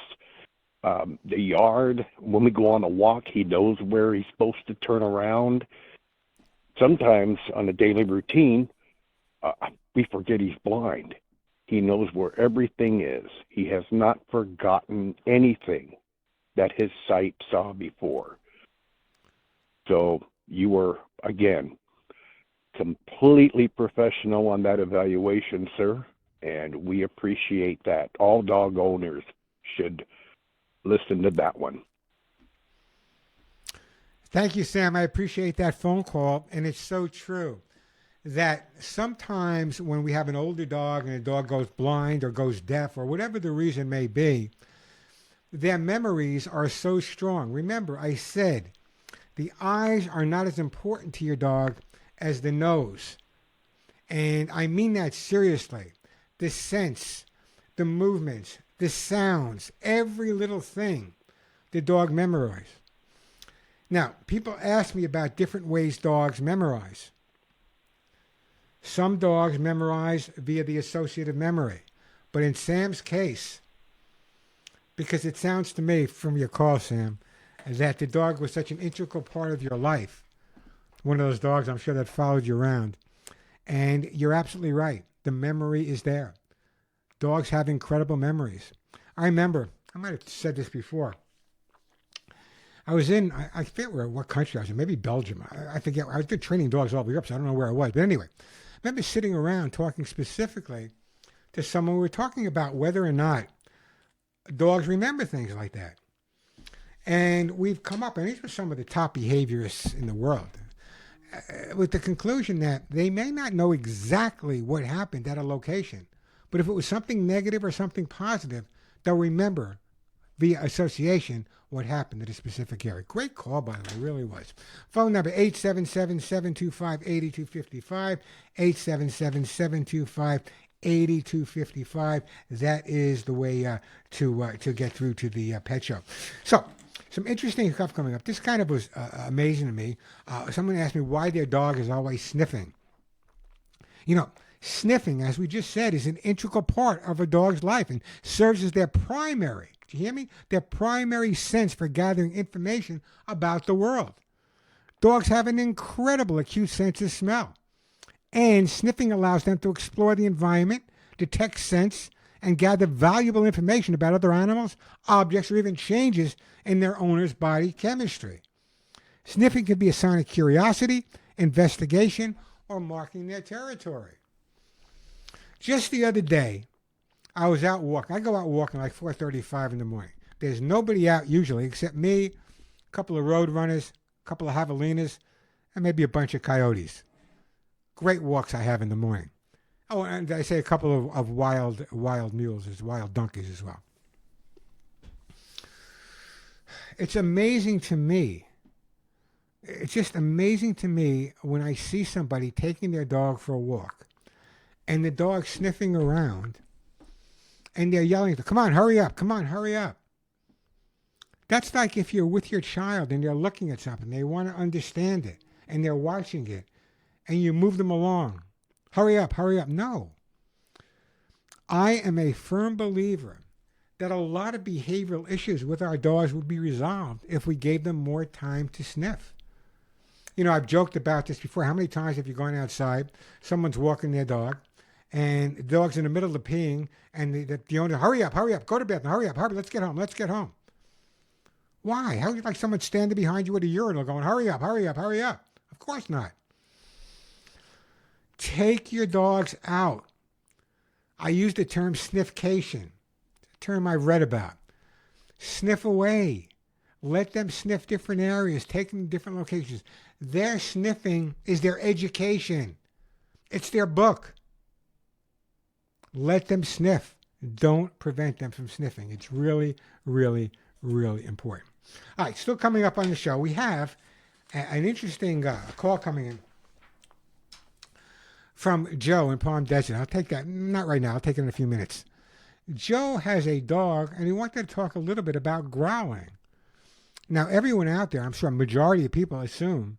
[SPEAKER 4] the yard. When we go on a walk, he knows where he's supposed to turn around. Sometimes on a daily routine, we forget he's blind. He knows where everything is. He has not forgotten anything that his sight saw before. So you were, again, completely professional on that evaluation, sir, and we appreciate that. All dog owners should listen to that one.
[SPEAKER 1] Thank you, Sam. I appreciate that phone call, and it's so true that sometimes when we have an older dog and a dog goes blind or goes deaf or whatever the reason may be, their memories are so strong. Remember, I said the eyes are not as important to your dog as the nose. And I mean that seriously. The sense, the movements, the sounds, every little thing the dog memorizes. Now, people ask me about different ways dogs memorize. Some dogs memorize via the associative memory. But in Sam's case, because it sounds to me from your call, Sam, that the dog was such an integral part of your life, one of those dogs I'm sure that followed you around, and you're absolutely right. The memory is there. Dogs have incredible memories. I remember, I might have said this before, I was in, I forget what country I was in, maybe Belgium. I forget. I was training dogs all over Europe, so I don't know where I was. But anyway, I remember sitting around talking specifically to someone. We were talking about whether or not dogs remember things like that. And we've come up, and these were some of the top behaviorists in the world, with the conclusion that they may not know exactly what happened at a location, but if it was something negative or something positive, they'll remember via association what happened at a specific area. Great call, by the way, really was. Phone number 877-725-8255, 877-725-8255. That is the way to get through to the Pet Show. So, some interesting stuff coming up. This kind of was amazing to me. Someone asked me why their dog is always sniffing. You know, sniffing, as we just said, is an integral part of a dog's life and serves as their primary, do you hear me? Their primary sense for gathering information about the world. Dogs have an incredible acute sense of smell, and sniffing allows them to explore the environment, detect scents, and gather valuable information about other animals, objects, or even changes in their owner's body chemistry. Sniffing can be a sign of curiosity, investigation, or marking their territory. Just the other day, I was out walking. I go out walking like 4:35 in the morning. There's nobody out usually except me, a couple of road runners, a couple of javelinas, and maybe a bunch of coyotes. Great walks I have in the morning. Oh, and I say a couple of wild mules, wild donkeys as well. It's amazing to me. It's just amazing to me when I see somebody taking their dog for a walk and the dog sniffing around and they're yelling, come on, hurry up, come on, hurry up. That's like if you're with your child and they're looking at something, they want to understand it, and they're watching it, and you move them along. Hurry up, hurry up. No. I am a firm believer that a lot of behavioral issues with our dogs would be resolved if we gave them more time to sniff. You know, I've joked about this before. How many times have you gone outside, someone's walking their dog, and the dog's in the middle of peeing, and the owner, hurry up, go to bed, hurry up, let's get home. Why? How is it like someone standing behind you at a urinal going, hurry up? Of course not. Take your dogs out. I use the term sniffcation, a term I've read about. Sniff away. Let them sniff different areas. Take them to different locations. Their sniffing is their education. It's their book. Let them sniff. Don't prevent them from sniffing. It's really, really, really important. All right, still coming up on the show, we have an interesting call coming in from Joe in Palm Desert. I'll take that, not right now, I'll take it in a few minutes. Joe has a dog, and he wanted to talk a little bit about growling. Now, everyone out there, I'm sure a majority of people assume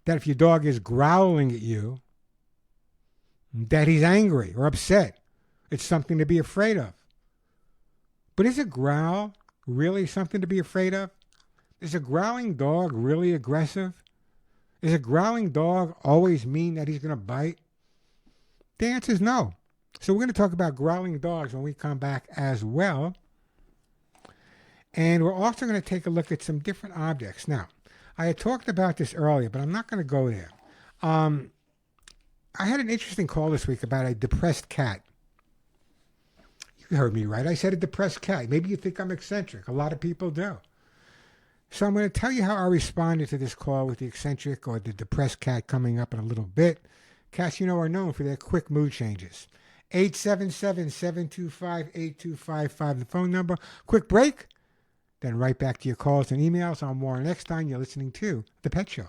[SPEAKER 1] that if your dog is growling at you, that he's angry or upset. It's something to be afraid of. But is a growl really something to be afraid of? Is a growling dog really aggressive? Is a growling dog always mean that he's going to bite? The answer is no. So we're going to talk about growling dogs when we come back as well. And we're also going to take a look at some different objects. Now, I had talked about this earlier, but I'm not going to go there. I had an interesting call this week about a depressed cat. You heard me right. I said a depressed cat. Maybe you think I'm eccentric. A lot of people do. So I'm going to tell you how I responded to this call with the eccentric or the depressed cat coming up in a little bit. Cats, you know, are known for their quick mood changes. 877-725-8255, the phone number. Quick break, then right back to your calls and emails. I'm Warren Eckstein. You're listening to The Pet Show.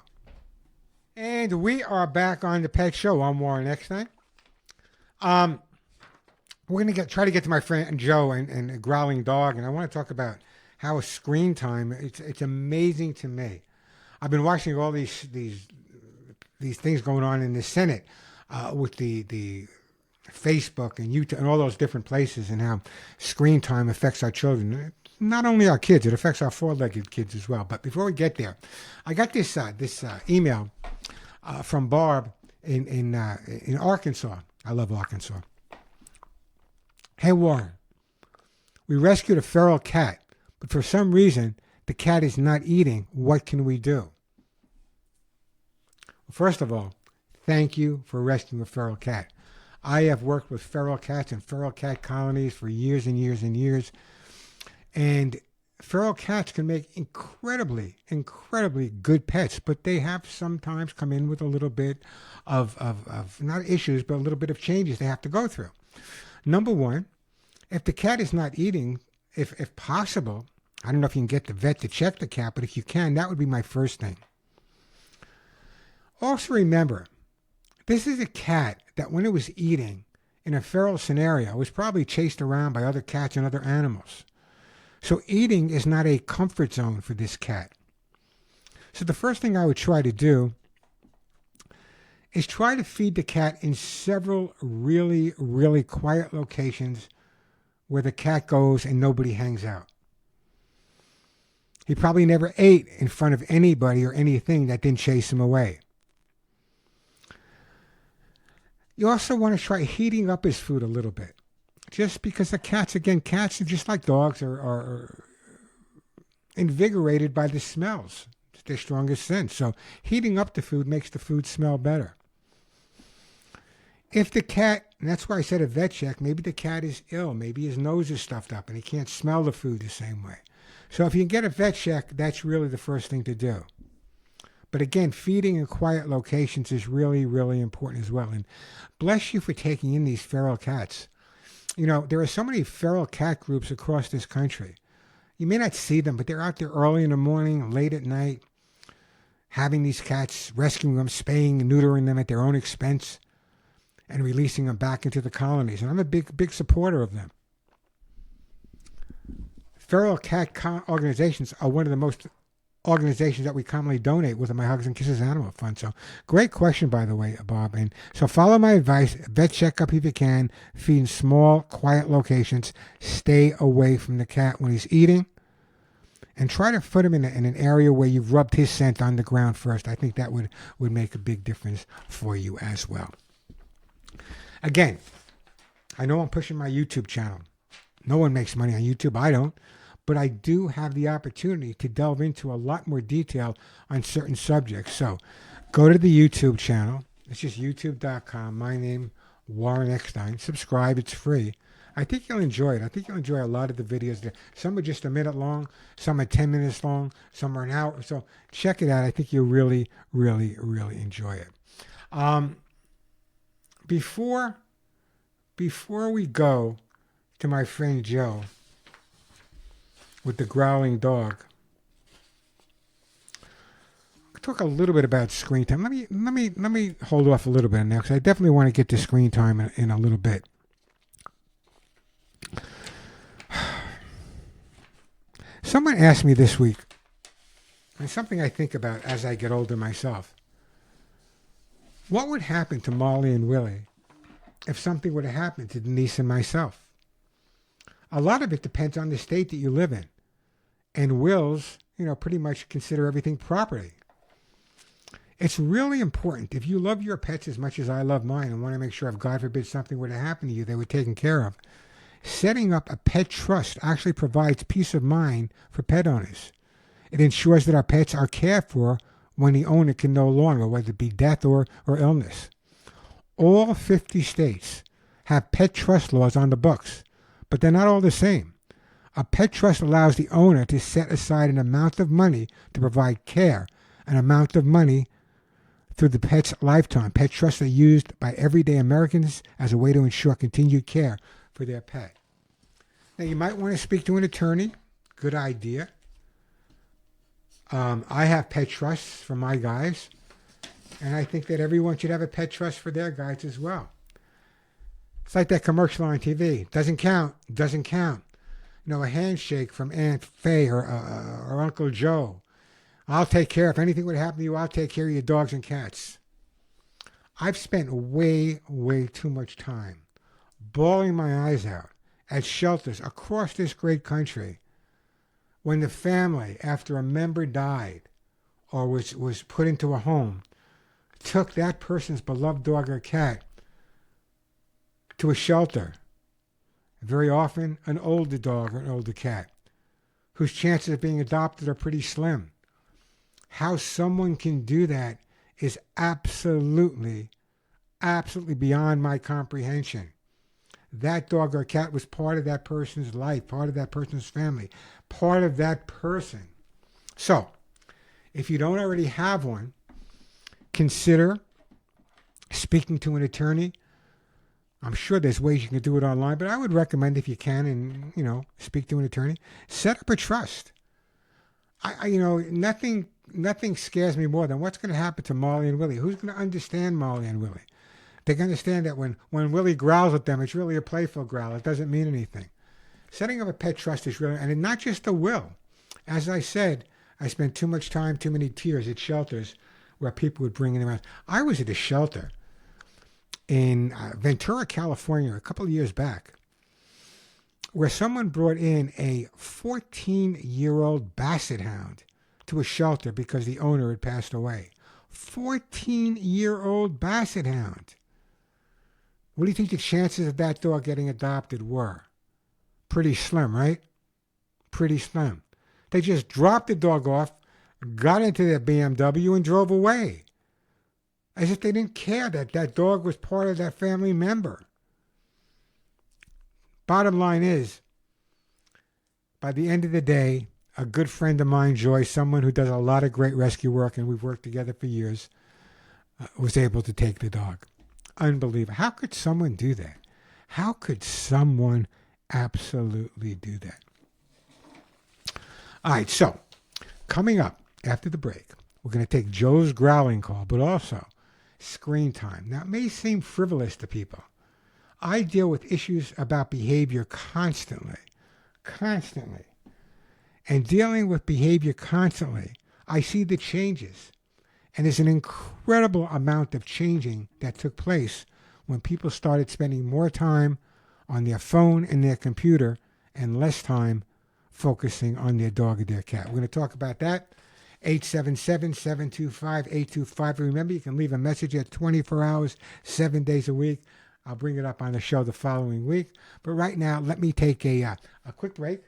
[SPEAKER 1] And we are back on The Pet Show. I'm Warren Eckstein. We're going to try to get to my friend Joe and a growling dog, and I want to talk about how screen time, it's amazing to me. I've been watching all these things going on in the Senate with the Facebook and YouTube and all those different places, and how screen time affects our children. Not only our kids, it affects our four-legged kids as well. But before we get there, I got this email from Barb in Arkansas. I love Arkansas. Hey, Warren, we rescued a feral cat, but for some reason, the cat is not eating. What can we do? Well, first of all, thank you for rescuing a feral cat. I have worked with feral cats and feral cat colonies for years and years and years. And feral cats can make incredibly, incredibly good pets, but they have sometimes come in with a little bit of not issues, but a little bit of changes they have to go through. Number one, if the cat is not eating, if possible, I don't know if you can get the vet to check the cat, but if you can, that would be my first thing. Also remember, this is a cat that when it was eating in a feral scenario was probably chased around by other cats and other animals. So eating is not a comfort zone for this cat. So the first thing I would try to do is try to feed the cat in several really, really quiet locations where the cat goes and nobody hangs out. He probably never ate in front of anybody or anything that didn't chase him away. You also want to try heating up his food a little bit. Just because the cats, again, cats are just like dogs, are invigorated by the smells. It's their strongest sense. So heating up the food makes the food smell better. If the cat, and that's why I said a vet check, maybe the cat is ill. Maybe his nose is stuffed up and he can't smell the food the same way. So if you can get a vet check, that's really the first thing to do. But again, feeding in quiet locations is really, really important as well. And bless you for taking in these feral cats. You know, there are so many feral cat groups across this country. You may not see them, but they're out there early in the morning, late at night, having these cats, rescuing them, spaying and neutering them at their own expense, and releasing them back into the colonies. And I'm a big, big supporter of them. feral cat organizations are one of the most organizations that we commonly donate with my Hugs and Kisses Animal Fund. So great question, by the way, Bob. And so follow my advice. Vet checkup if you can. Feed in small, quiet locations. Stay away from the cat when he's eating. And try to put him in an area where you've rubbed his scent on the ground first. I think that would make a big difference for you as well. Again, I know I'm pushing my YouTube channel. No one makes money on YouTube. I don't. But I do have the opportunity to delve into a lot more detail on certain subjects. So go to the YouTube channel. It's just youtube.com. My name, Warren Eckstein. Subscribe. It's free. I think you'll enjoy it. I think you'll enjoy a lot of the videos. Some are just a minute long. Some are 10 minutes long. Some are an hour. So check it out. I think you'll really, really, really enjoy it. Before we go to my friend Joe with the growling dog, I'll talk a little bit about screen time. Let me hold off a little bit now because I definitely want to get to screen time in a little bit. Someone asked me this week, and something I think about as I get older myself, what would happen to Molly and Willie if something would have happened to Denise and myself? A lot of it depends on the state that you live in. And wills, pretty much consider everything property. It's really important. If you love your pets as much as I love mine and want to make sure if God forbid something were to happen to you, they were taken care of, setting up a pet trust actually provides peace of mind for pet owners. It ensures that our pets are cared for when the owner can no longer, whether it be death or illness. All 50 states have pet trust laws on the books, but they're not all the same. A pet trust allows the owner to set aside an amount of money to provide care, an amount of money through the pet's lifetime. Pet trusts are used by everyday Americans as a way to ensure continued care for their pet. Now, you might want to speak to an attorney. Good idea. I have pet trusts for my guys, and I think that everyone should have a pet trust for their guys as well. It's like that commercial on TV. Doesn't count. Doesn't count. A handshake from Aunt Faye or Uncle Joe. I'll take care. If anything would happen to you, I'll take care of your dogs and cats. I've spent way, way too much time bawling my eyes out at shelters across this great country when the family, after a member died or was put into a home, took that person's beloved dog or cat to a shelter, very often an older dog or an older cat, whose chances of being adopted are pretty slim. How someone can do that is absolutely beyond my comprehension. That dog or cat was part of that person's life, part of that person's family, part of that person. So, if you don't already have one, consider speaking to an attorney. I'm sure there's ways you can do it online, but I would recommend if you can and, speak to an attorney, set up a trust. Nothing scares me more than what's going to happen to Molly and Willie. Who's going to understand Molly and Willie? They can understand that when Willie growls at them, it's really a playful growl. It doesn't mean anything. Setting up a pet trust is really, and not just a will. As I said, I spent too much time, too many tears at shelters where people would bring in around. I was at a shelter in Ventura, California, a couple of years back, where someone brought in a 14-year-old basset hound to a shelter because the owner had passed away. 14-year-old basset hound. What do you think the chances of that dog getting adopted were? Pretty slim, right? Pretty slim. They just dropped the dog off, got into their BMW, and drove away. As if they didn't care that that dog was part of that family member. Bottom line is, by the end of the day, a good friend of mine, Joy, someone who does a lot of great rescue work, and we've worked together for years, was able to take the dog. Unbelievable. How could someone do that? How could someone absolutely do that? All right, so coming up after the break, we're going to take Joe's growling call, but also screen time. Now, it may seem frivolous to people. I deal with issues about behavior constantly. and dealing with behavior constantly, I see the changes. And there's an incredible amount of changing that took place when people started spending more time on their phone and their computer and less time focusing on their dog or their cat. We're going to talk about that. 877-725-8255. Remember, you can leave a message at 24 hours, 7 days a week. I'll bring it up on the show the following week. But right now, let me take a quick break.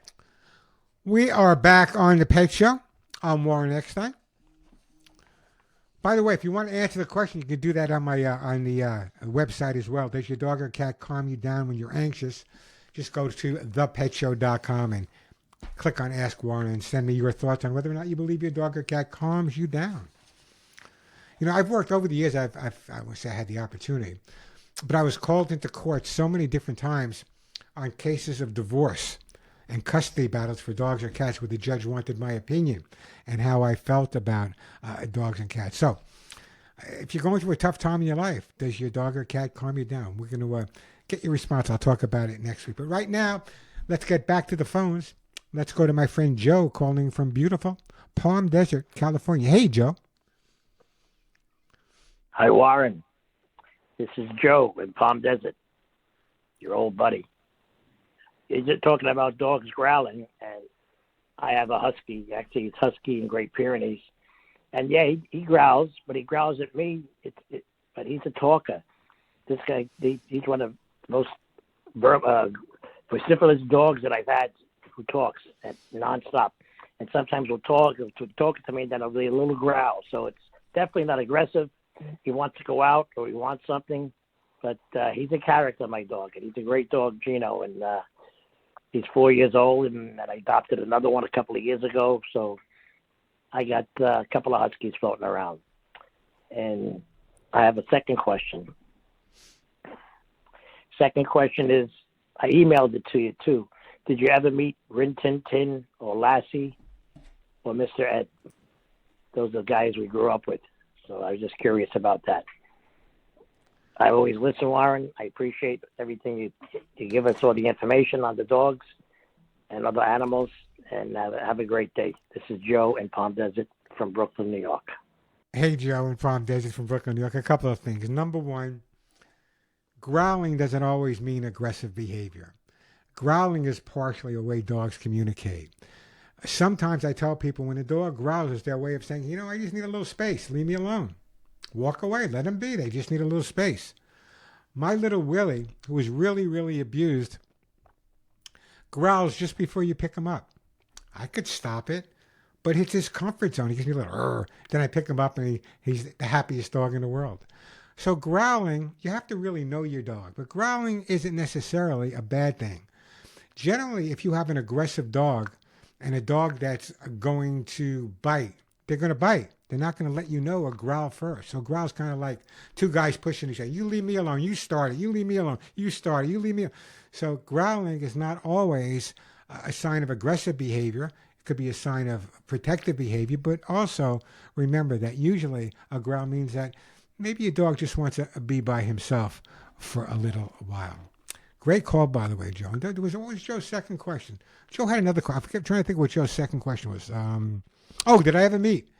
[SPEAKER 1] We are back on The Pet Show. I'm Warren Eckstein. By the way, if you want to answer the question, you can do that on my on the website as well. Does your dog or cat calm you down when you're anxious? Just go to thepetshow.com and click on Ask Warren and send me your thoughts on whether or not you believe your dog or cat calms you down. You know, I've worked over the years. I wish I had the opportunity, but I was called into court so many different times on cases of divorce and custody battles for dogs or cats where the judge wanted my opinion and how I felt about dogs and cats. So if you're going through a tough time in your life, does your dog or cat calm you down? We're going to get your response. I'll talk about it next week. But right now, let's get back to the phones. Let's go to my friend Joe calling from beautiful Palm Desert, California. Hey, Joe.
[SPEAKER 5] Hi, Warren. This is Joe in Palm Desert, your old buddy. You're just talking about dogs growling, and I have a husky. Actually, it's husky in Great Pyrenees. And, yeah, he growls, but he growls at me. But he's a talker. This guy, he's one of the most vociferous dogs that I've had who talks nonstop. And sometimes he'll talk to me, and then he'll be a little growl. So it's definitely not aggressive. He wants to go out or he wants something. But he's a character, my dog. And he's a great dog, Gino. And he's 4 years old, and I adopted another one a couple of years ago. So I got a couple of huskies floating around. And I have a second question. Second question is, I emailed it to you, too. Did you ever meet Rin Tin Tin or Lassie or Mr. Ed? Those are the guys we grew up with. So I was just curious about that. I always listen, Warren. I appreciate everything you give us, all the information on the dogs and other animals. And have a great day. This is Joe in Palm Desert from Brooklyn, New York.
[SPEAKER 1] Hey, Joe in Palm Desert from Brooklyn, New York. A couple of things. Number one, growling doesn't always mean aggressive behavior. Growling is partially a way dogs communicate. Sometimes I tell people when a dog growls, it's their way of saying, you know, I just need a little space. Leave me alone. Walk away. Let them be. They just need a little space. My little Willie, who was really, really abused, growls just before you pick him up. I could stop it, but it's his comfort zone. He gives me a little, Rrr. Then I pick him up and he's the happiest dog in the world. So growling, you have to really know your dog. But growling isn't necessarily a bad thing. Generally, if you have an aggressive dog and a dog that's going to bite, they're going to bite. They're not going to let you know or growl first. So growl's kind of like two guys pushing each other. You leave me alone. You started. You leave me alone. You started. You leave me alone. So growling is not always a sign of aggressive behavior. It could be a sign of protective behavior. But also remember that usually a growl means that maybe your dog just wants to be by himself for a little while. Great call, by the way, Joe. What was Joe's second question? Joe had another question. I'm trying to think what Joe's second question was. Did I ever meet?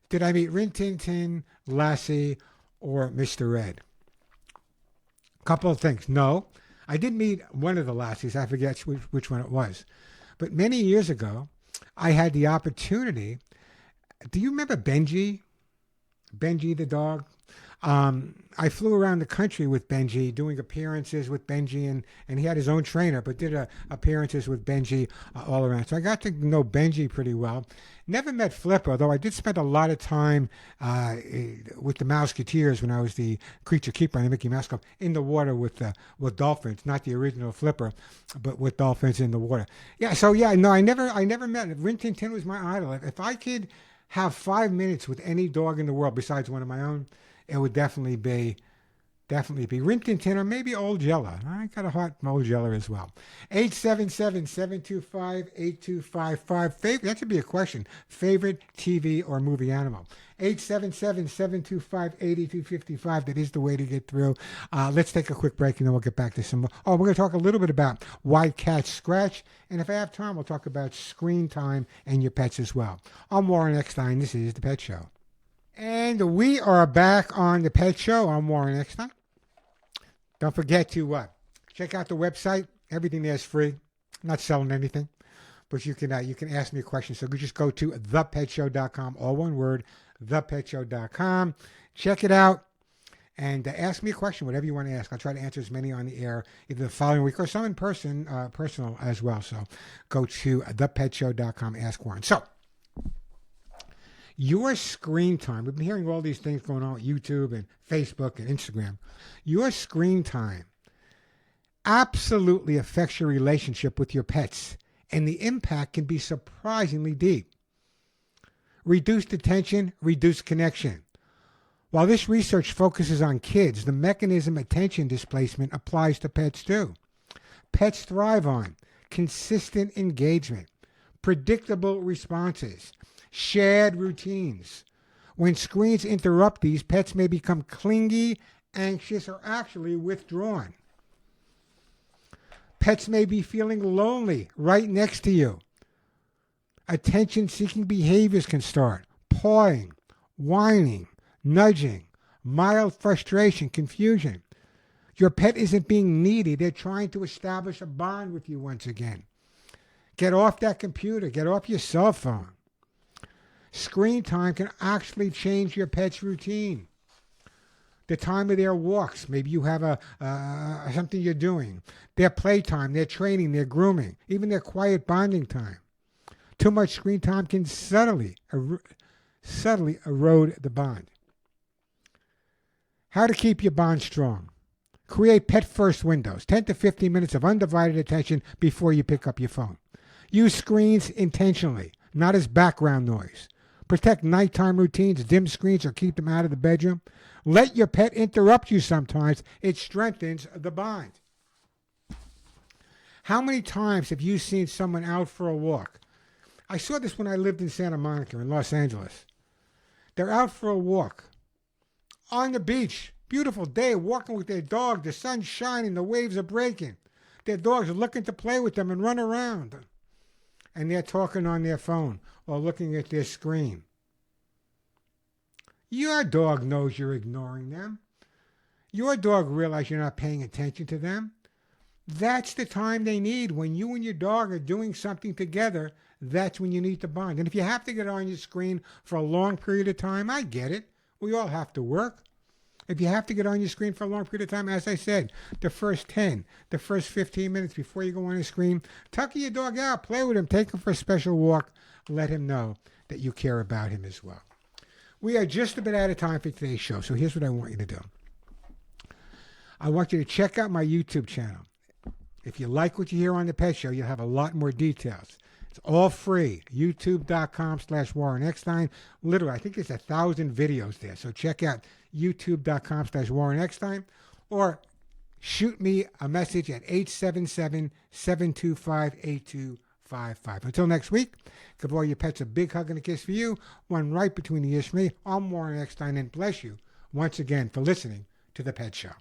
[SPEAKER 1] Did I meet Rin Tin Tin, Lassie, or Mr. Red? Couple of things. No, I did meet one of the Lassies. I forget which one it was. But many years ago, I had the opportunity. Do you remember Benji? Benji the dog? I flew around the country with Benji, doing appearances with Benji, and he had his own trainer, but did appearances with Benji all around. So I got to know Benji pretty well. Never met Flipper, though I did spend a lot of time with the Mouseketeers when I was the creature keeper on the Mickey Mouse Club in the water with dolphins, not the original Flipper, but with dolphins in the water. I never met. Rin Tin Tin was my idol. If I could have 5 minutes with any dog in the world besides one of my own, it would definitely be Definitely be Rintin Tin or maybe Old Yeller. I got a heart from Old Yeller as well. 877-725-8255. That should be a question. Favorite TV or movie animal? 877-725-8255. That is the way to get through. Let's take a quick break and then we'll get back to some more. Oh, we're going to talk a little bit about why cats scratch. And if I have time, we'll talk about screen time and your pets as well. I'm Warren Eckstein. This is The Pet Show. And we are back on The Pet Show. I'm Warren Eckstein. Don't forget to check out the website. Everything there is free. I'm not selling anything, but you can ask me a question. So you just go to thepetshow.com, all one word, thepetshow.com. Check it out and ask me a question, whatever you want to ask. I'll try to answer as many on the air either the following week or some in person, personal as well. So go to thepetshow.com, ask Warren. So your screen time, we've been hearing all these things going on with YouTube and Facebook and Instagram. Your screen time absolutely affects your relationship with your pets, and the impact can be surprisingly deep. Reduced attention, reduced connection. While this research focuses on kids, the mechanism attention displacement applies to pets too. Pets thrive on consistent engagement, predictable responses, shared routines. When screens interrupt these, pets may become clingy, anxious, or actually withdrawn. Pets may be feeling lonely right next to you. Attention-seeking behaviors can start. Pawing, whining, nudging, mild frustration, confusion. Your pet isn't being needy. They're trying to establish a bond with you once again. Get off that computer. Get off your cell phone. Screen time can actually change your pet's routine. The time of their walks. Maybe you have something you're doing. Their playtime, their training, their grooming, even their quiet bonding time. Too much screen time can subtly erode the bond. How to keep your bond strong. Create pet-first windows, 10 to 15 minutes of undivided attention before you pick up your phone. Use screens intentionally, not as background noise. Protect nighttime routines, dim screens, or keep them out of the bedroom. Let your pet interrupt you sometimes. It strengthens the bond. How many times have you seen someone out for a walk? I saw this when I lived in Santa Monica in Los Angeles. They're out for a walk on the beach. Beautiful day, walking with their dog. The sun's shining, the waves are breaking. Their dogs are looking to play with them and run around. And they're talking on their phone or looking at their screen. Your dog knows you're ignoring them. Your dog realizes you're not paying attention to them. That's the time they need. When you and your dog are doing something together, that's when you need to bond. And if you have to get on your screen for a long period of time, I get it. We all have to work. If you have to get on your screen for a long period of time, as I said, the first 10, the first 15 minutes before you go on the screen, tuck your dog out, play with him, take him for a special walk, let him know that you care about him as well. We are just a bit out of time for today's show, so here's what I want you to do. I want you to check out my YouTube channel. If you like what you hear on The Pet Show, you'll have a lot more details. It's all free. YouTube.com/Warren Eckstein. Literally, I think there's 1,000 videos there. So check out YouTube.com/Warren Eckstein or shoot me a message at 877-725-8255. Until next week, give all your pets a big hug and a kiss for you, one right between the ears for me. I'm Warren Eckstein, and bless you once again for listening to The Pet Show.